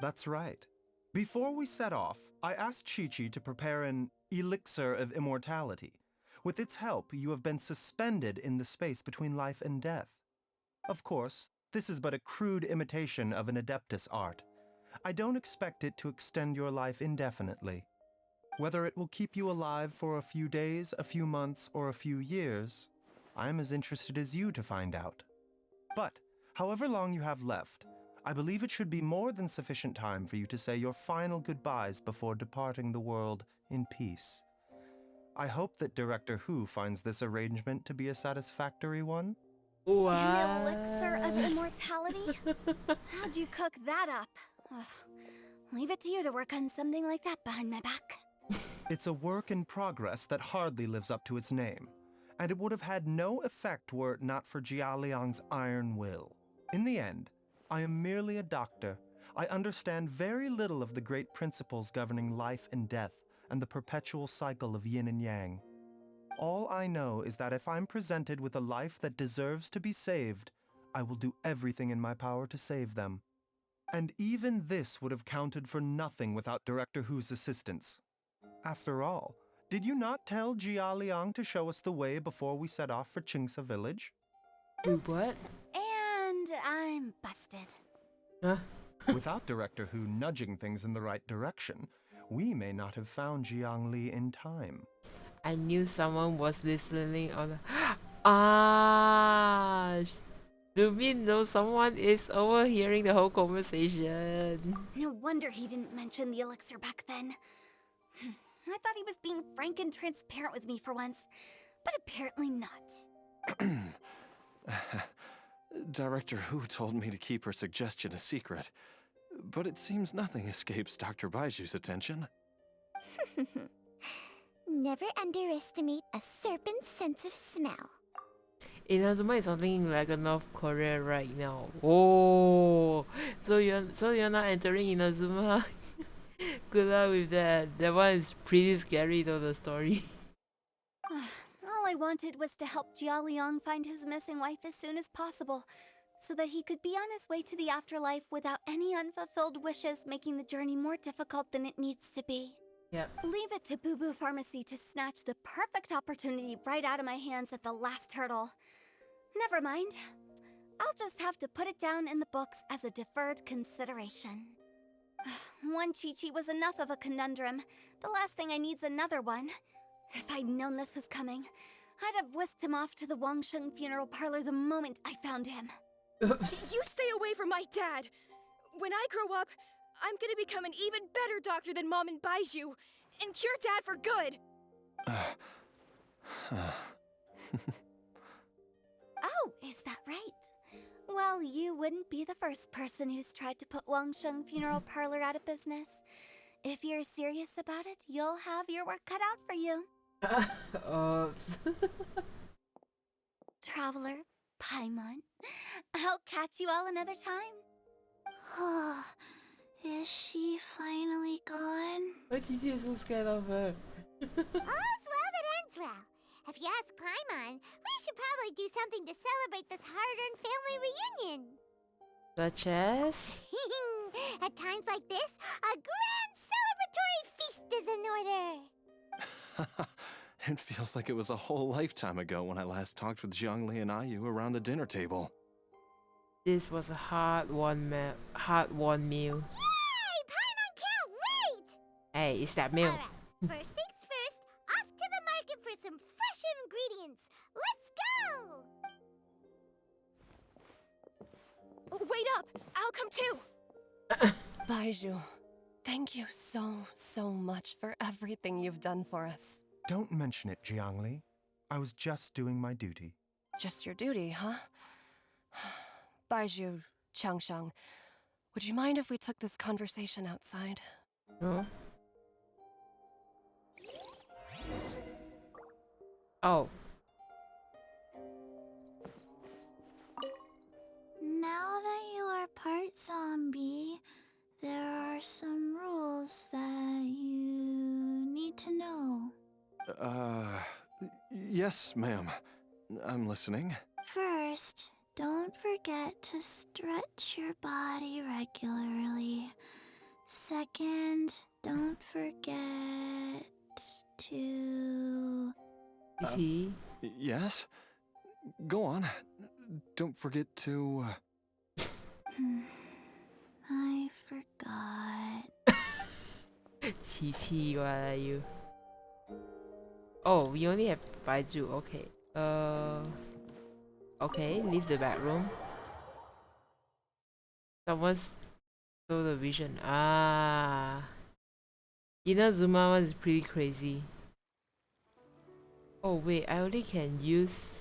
That's right. Before we set off, I asked Chi-Chi to prepare an elixir of immortality. With its help, you have been suspended in the space between life and death. Of course, this is but a crude imitation of an Adeptus art. I don't expect it to extend your life indefinitely. Whether it will keep you alive for a few days, a few months, or a few years, I'm as interested as you to find out. But, however long you have left, I believe it should be more than sufficient time for you to say your final goodbyes before departing the world in peace. I hope that Director Hu finds this arrangement to be a satisfactory one. An elixir of immortality? How'd you cook that up? Ugh. Leave it to you to work on something like that behind my back. It's a work in progress that hardly lives up to its name, and it would have had no effect were it not for Jialiang's iron will. In the end, I am merely a doctor. I understand very little of the great principles governing life and death and the perpetual cycle of yin and yang. All I know is that if I'm presented with a life that deserves to be saved, I will do everything in my power to save them. And even this would have counted for nothing without Director Hu's assistance. After all, did you not tell Jia Liang to show us the way before we set off for Qingsa village? Wait, what? And I'm busted. Huh? Without Director Hu nudging things in the right direction, we may not have found Jiangli in time. I knew someone was listening on the... Ah! Lumi knows someone is overhearing the whole conversation. No wonder he didn't mention the elixir back then. I thought he was being frank and transparent with me for once, but apparently not. Director Hu told me to keep her suggestion a secret, but it seems nothing escapes Dr. Baizhu's attention. Never underestimate a serpent's sense of smell. Inazuma is something like a North Korea right now. Oh, so you're not entering Inazuma. Good luck with that. That one is pretty scary though, the story. All I wanted was to help Jialiang find his missing wife as soon as possible, so that he could be on his way to the afterlife without any unfulfilled wishes making the journey more difficult than it needs to be. Yep. Leave it to Boo Boo Pharmacy to snatch the perfect opportunity right out of my hands at the last hurdle. Never mind. I'll just have to put it down in the books as a deferred consideration. One Chi-Chi was enough of a conundrum. The last thing I need's another one. If I'd known this was coming, I'd have whisked him off to the Wangsheng funeral parlor the moment I found him. Oops. You stay away from my dad! When I grow up, I'm gonna become an even better doctor than Mom and Baizhu, and cure Dad for good! Oh, is that right? Well, you wouldn't be the first person who's tried to put Wangsheng Funeral Parlor out of business. If you're serious about it, you'll have your work cut out for you. Oops. Traveler, Paimon, I'll catch you all another time. Is she finally gone? Why Gigi is so scared of her? All's well that ends well. If you ask Paimon, we should probably do something to celebrate this hard-earned family reunion. Such as? At times like this, a grand celebratory feast is in order. It feels like it was a whole lifetime ago when I last talked with Zhongli and Ayu around the dinner table. This was a hard-won meal. Yay! Paimon can't wait! Hey, it's that meal. Alright, first things first, off to the market for some fresh ingredients. Let's go! Wait up! I'll come too! Baizhu, thank you so much for everything you've done for us. Don't mention it, Jiangli. I was just doing my duty. Just your duty, huh? Baizhu, Changshang, would you mind if we took this conversation outside? Huh? Oh. Now that you are part zombie, there are some rules that you need to know. Yes, ma'am. I'm listening. First, don't forget to stretch your body regularly. Second, don't forget to... Gigi? Yes? Go on. Don't forget to... I forgot. Chi, what are you? Oh, we only have Baizhu. Okay. Okay, leave the bedroom. Someone stole the vision. Ah. Inazuma one is pretty crazy. Oh wait, I only can use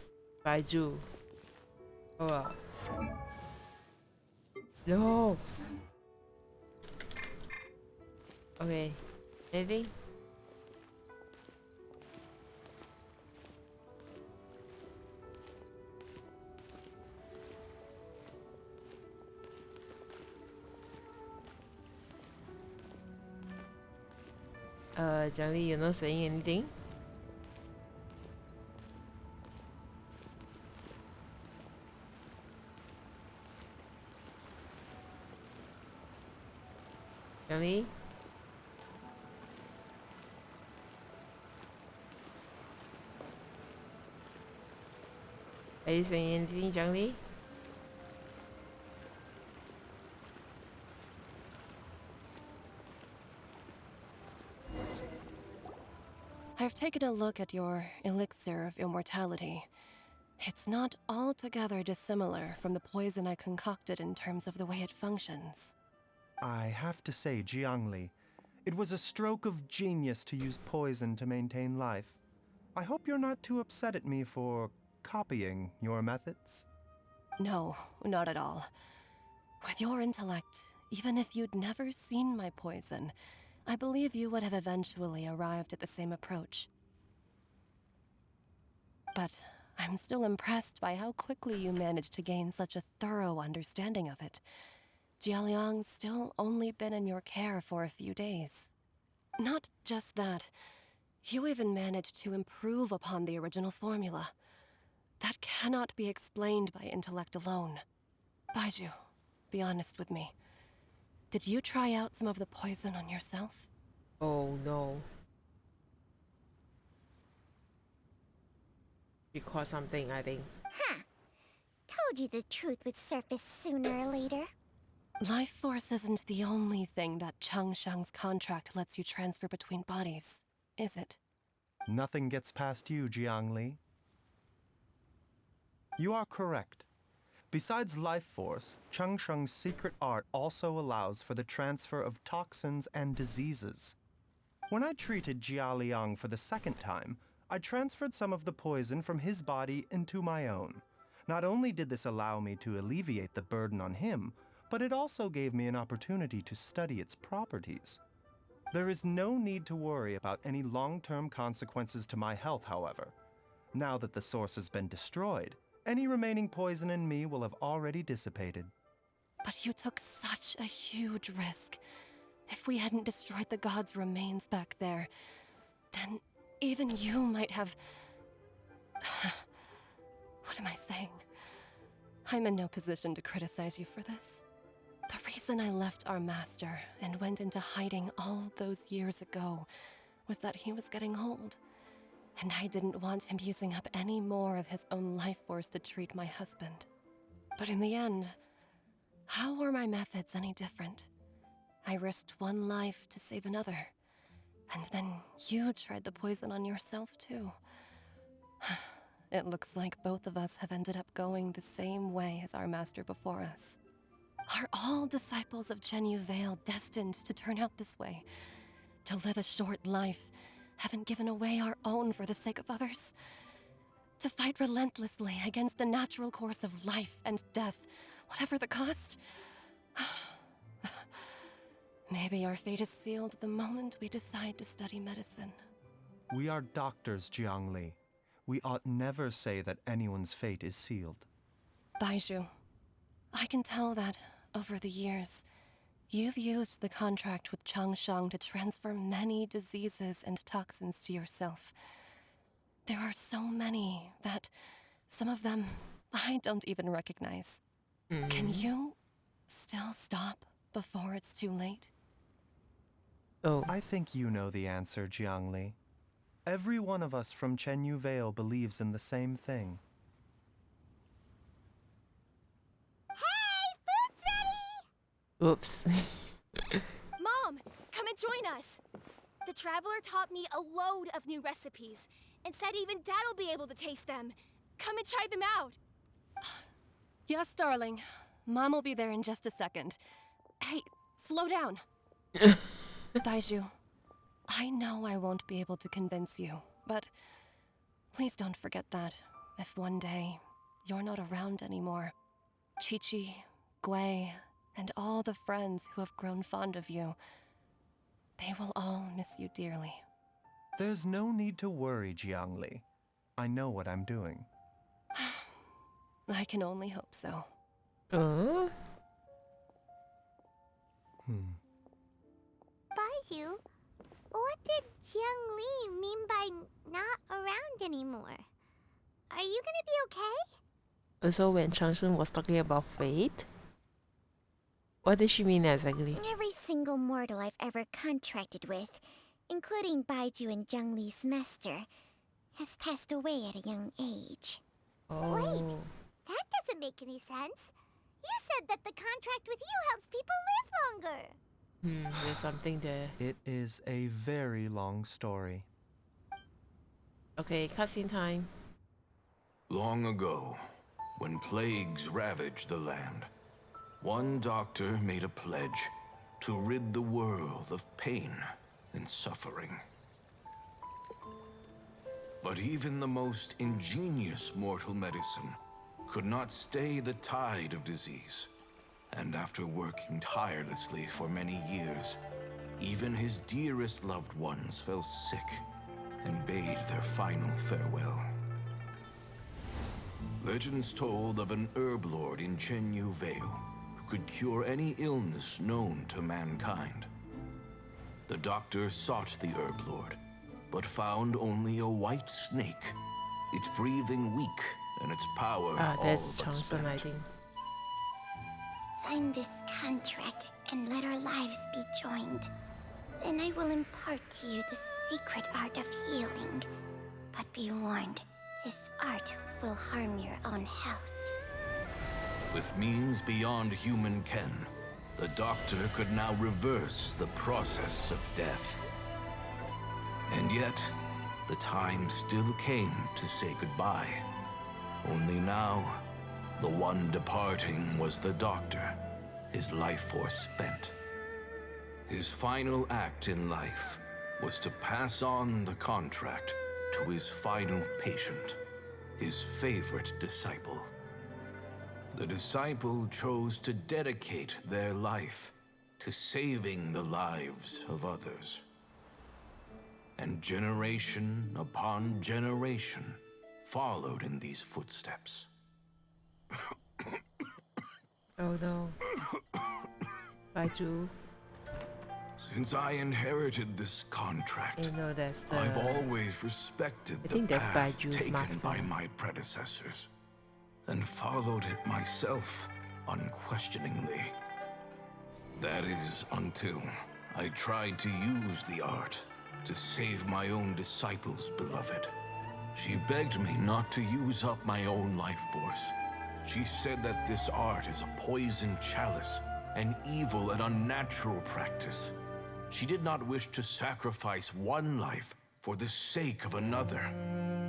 Baizhu. Oh wow. No. Okay. Anything? Jiangli, you're not saying anything? Jiangli? Are you saying anything, Jiangli? I've taken a look at your elixir of immortality. It's not altogether dissimilar from the poison I concocted in terms of the way it functions. I have to say, Jiangli, it was a stroke of genius to use poison to maintain life. I hope you're not too upset at me for copying your methods? No, not at all. With your intellect, even if you'd never seen my poison, I believe you would have eventually arrived at the same approach. But I'm still impressed by how quickly you managed to gain such a thorough understanding of it. Jialiang's still only been in your care for a few days. Not just that, you even managed to improve upon the original formula. That cannot be explained by intellect alone. Baizhu, be honest with me. Did you try out some of the poison on yourself? Oh no. You caught something, I think. Huh. Told you the truth would surface sooner or later. Life force isn't the only thing that Changsheng's contract lets you transfer between bodies, is it? Nothing gets past you, Jiangli. You are correct. Besides life force, Changsheng's secret art also allows for the transfer of toxins and diseases. When I treated Jia Liang for the second time, I transferred some of the poison from his body into my own. Not only did this allow me to alleviate the burden on him, but it also gave me an opportunity to study its properties. There is no need to worry about any long-term consequences to my health, however. Now that the source has been destroyed, any remaining poison in me will have already dissipated. But you took such a huge risk. If we hadn't destroyed the god's remains back there, then even you might have... What am I saying? I'm in no position to criticize you for this. The reason I left our master and went into hiding all those years ago was that he was getting old, and I didn't want him using up any more of his own life force to treat my husband. But in the end, how were my methods any different? I risked one life to save another, and then you tried the poison on yourself too. It looks like both of us have ended up going the same way as our master before us. Are all disciples of Chenyu Vale destined to turn out this way? To live a short life, having given away our own for the sake of others? To fight relentlessly against the natural course of life and death, whatever the cost? Maybe our fate is sealed the moment we decide to study medicine. We are doctors, Jiangli. We ought never say that anyone's fate is sealed. Baizhu, I can tell that, over the years, you've used the contract with Changsheng to transfer many diseases and toxins to yourself. There are so many that some of them I don't even recognize. Can you still stop before it's too late? Oh. I think you know the answer, Jiangli. Every one of us from Chenyu Vale believes in the same thing. Oops. Mom, come and join us. The Traveler taught me a load of new recipes and said even Dad will be able to taste them. Come and try them out. Yes, darling. Mom will be there in just a second. Hey, slow down. Baizhu, I know I won't be able to convince you, but please don't forget that if one day you're not around anymore, Qiqi, Gui, and all the friends who have grown fond of you, they will all miss you dearly. There's no need to worry, Jiangli. I know what I'm doing. I can only hope so. Baizhu, what did Jiang Li mean by not around anymore? Are you gonna be okay? So when Changsheng was talking about fate, what did she mean exactly? Every single mortal I've ever contracted with, including Baizhu and Jiang Li's master, has passed away at a young age. Oh. Wait, that doesn't make any sense. You said that the contract with you helps people live longer. There's something there. It is a very long story. Okay, cutscene time. Long ago, when plagues ravaged the land, one doctor made a pledge to rid the world of pain and suffering. But even the most ingenious mortal medicine could not stay the tide of disease. And after working tirelessly for many years, even his dearest loved ones fell sick and bade their final farewell. Legends told of an herb lord in Chenyu Vale who could cure any illness known to mankind. The doctor sought the herb lord, but found only a white snake, its breathing weak and its power all that's but Changsun, I spent. think. Sign this contract and let our lives be joined. Then I will impart to you the secret art of healing. But be warned, this art will harm your own health. With means beyond human ken, the doctor could now reverse the process of death. And yet, the time still came to say goodbye. Only now, the one departing was the doctor, his life force spent. His final act in life was to pass on the contract to his final patient, his favorite disciple. The disciple chose to dedicate their life to saving the lives of others. And generation upon generation followed in these footsteps. Oh no. Baizhu. Since I inherited this contract, You know, that's the. I've always respected I the think that's path Baiju's taken by smartphone. my predecessors, and followed it myself unquestioningly. That is, until I tried to use the art to save my own disciple's beloved. She begged me not to use up my own life force. She said that this art is a poison chalice, an evil and unnatural practice. She did not wish to sacrifice one life for the sake of another,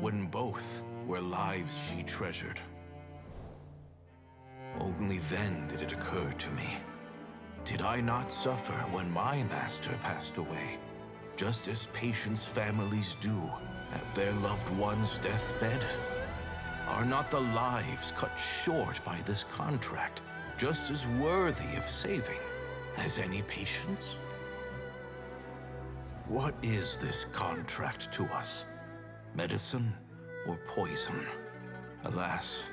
when both were lives she treasured. Only then did it occur to me. Did I not suffer when my master passed away, just as patients' families do at their loved one's deathbed? Are not the lives cut short by this contract just as worthy of saving as any patients? What is this contract to us? Medicine or poison? Alas,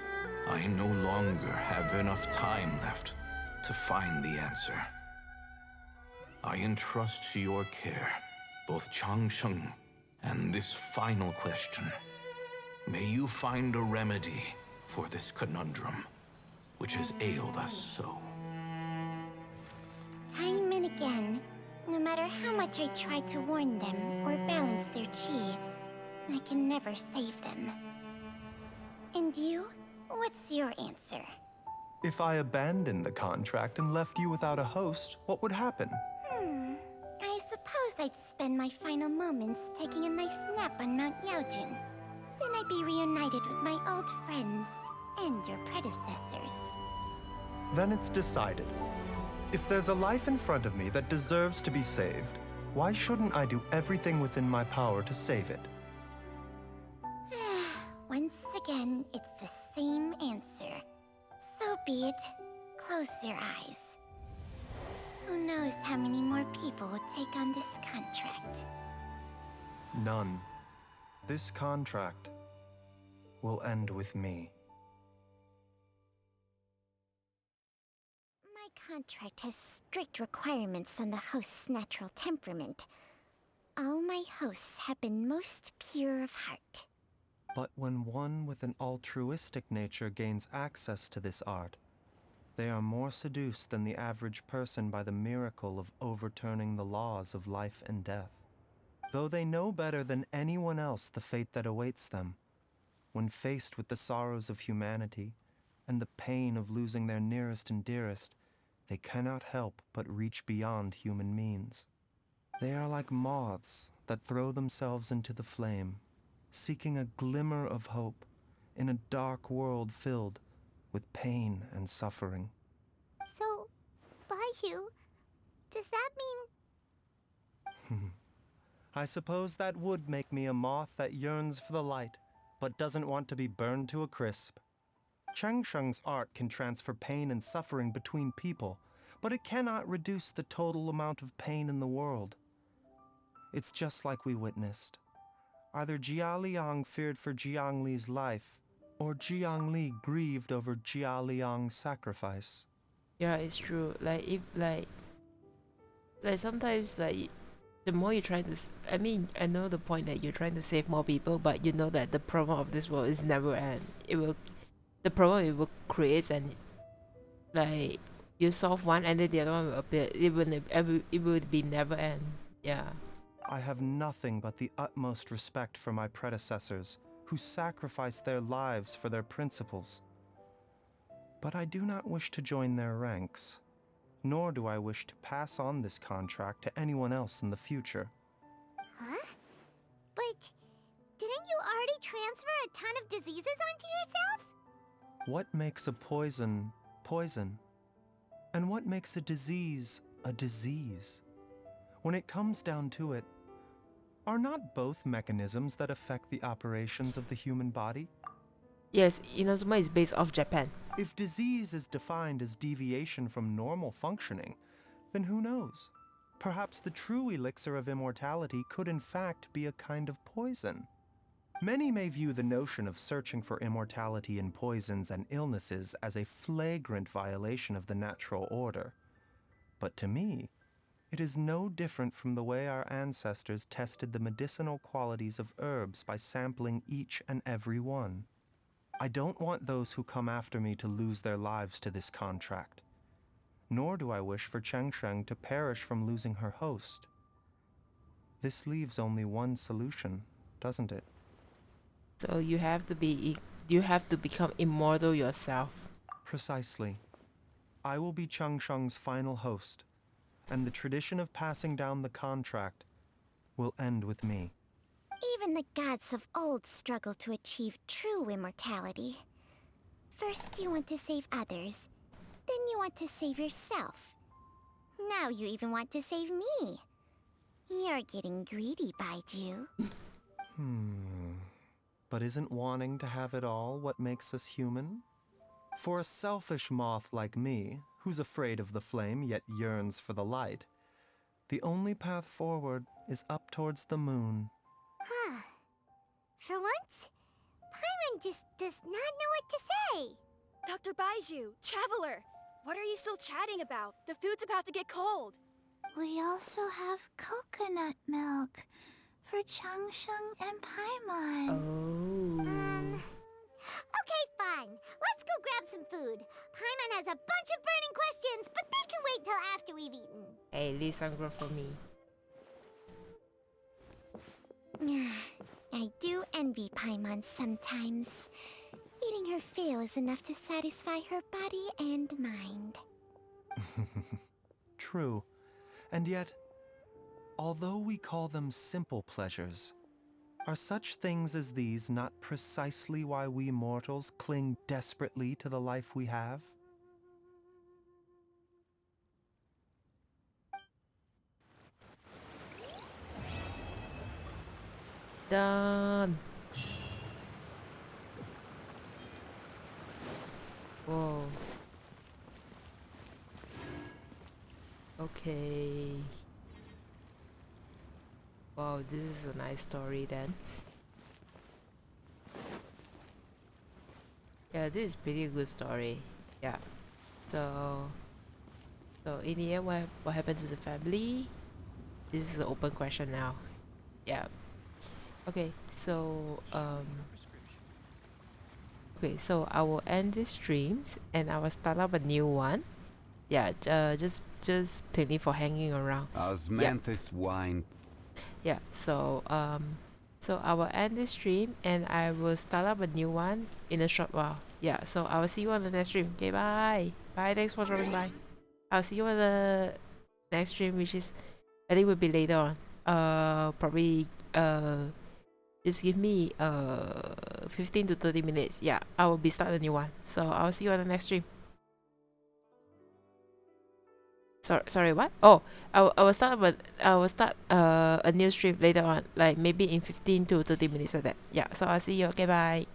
I no longer have enough time left to find the answer. I entrust to your care both Changsheng and this final question. May you find a remedy for this conundrum, which has ailed us so. Time and again, no matter how much I try to warn them or balance their chi, I can never save them. And you? What's your answer? If I abandoned the contract and left you without a host, what would happen? I suppose I'd spend my final moments taking a nice nap on Mount Yaojun. Then I'd be reunited with my old friends and your predecessors. Then it's decided. If there's a life in front of me that deserves to be saved, why shouldn't I do everything within my power to save it? Once again, it's the same answer. So be it. Close your eyes. Who knows how many more people will take on this contract? None. This contract will end with me. My contract has strict requirements on the host's natural temperament. All my hosts have been most pure of heart. But when one with an altruistic nature gains access to this art, they are more seduced than the average person by the miracle of overturning the laws of life and death. Though they know better than anyone else the fate that awaits them, when faced with the sorrows of humanity and the pain of losing their nearest and dearest, they cannot help but reach beyond human means. They are like moths that throw themselves into the flame, seeking a glimmer of hope in a dark world filled with pain and suffering. So, Baizhu, does that mean... I suppose that would make me a moth that yearns for the light, but doesn't want to be burned to a crisp. Cheng Sheng's art can transfer pain and suffering between people, but it cannot reduce the total amount of pain in the world. It's just like we witnessed. Either Jia Liang feared for Jiang Li's life, or Jiang Li grieved over Jia Liang's sacrifice. Yeah, it's true. Like if like sometimes like the more you try to I mean, I know the point that you're trying to save more people, but you know that the problem of this world is never end. The problem it will create, and like you solve one and then the other one will appear. It will be never end. Yeah. I have nothing but the utmost respect for my predecessors, who sacrificed their lives for their principles. But I do not wish to join their ranks, nor do I wish to pass on this contract to anyone else in the future. Huh? But didn't you already transfer a ton of diseases onto yourself? What makes a poison poison? And what makes a disease a disease? When it comes down to it, are not both mechanisms that affect the operations of the human body? Yes, Inazuma is based off Japan. If disease is defined as deviation from normal functioning, then who knows? Perhaps the true elixir of immortality could in fact be a kind of poison. Many may view the notion of searching for immortality in poisons and illnesses as a flagrant violation of the natural order. But to me, it is no different from the way our ancestors tested the medicinal qualities of herbs by sampling each and every one. I don't want those who come after me to lose their lives to this contract. Nor do I wish for Cheng Sheng to perish from losing her host. This leaves only one solution, doesn't it? So you have to become immortal yourself. Precisely. I will be Cheng Sheng's final host, and the tradition of passing down the contract will end with me. Even the gods of old struggle to achieve true immortality. First you want to save others, then you want to save yourself. Now you even want to save me. You're getting greedy, Baizhu. But isn't wanting to have it all what makes us human? For a selfish moth like me, who's afraid of the flame yet yearns for the light, the only path forward is up towards the moon. Huh. For once, Paimon just does not know what to say. Dr. Baizhu, Traveler, what are you still chatting about? The food's about to get cold. We also have coconut milk for Changsheng and Paimon. Oh. Okay, fine. Let's go grab some food. Paimon has a bunch of burning questions, but they can wait till after we've eaten. Hey, leave some growth for me. I do envy Paimon sometimes. Eating her fill is enough to satisfy her body and mind. True. And yet, although we call them simple pleasures, are such things as these not precisely why we mortals cling desperately to the life we have? Done. Whoa. Okay. Wow, this is a nice story then. Yeah, this is pretty good story. Yeah. So in the end, what happened to the family? This is an open question now. Yeah. Okay, so I will end this streams and I will start up a new one. Yeah, just plenty for hanging around. Osmanthus wine. Yeah, so I will end this stream and I will start up a new one in a short while. Yeah, so I will see you on the next stream. Okay, bye. Bye, thanks for dropping by. I'll see you on the next stream, which is I think will be later on. Probably just give me 15 to 30 minutes. Yeah, I will be starting a new one. So I'll see you on the next stream. Sorry, what? Oh, I will start a new stream later on, like maybe in 15 to 30 minutes like that. Yeah, so I'll see you. Okay, bye.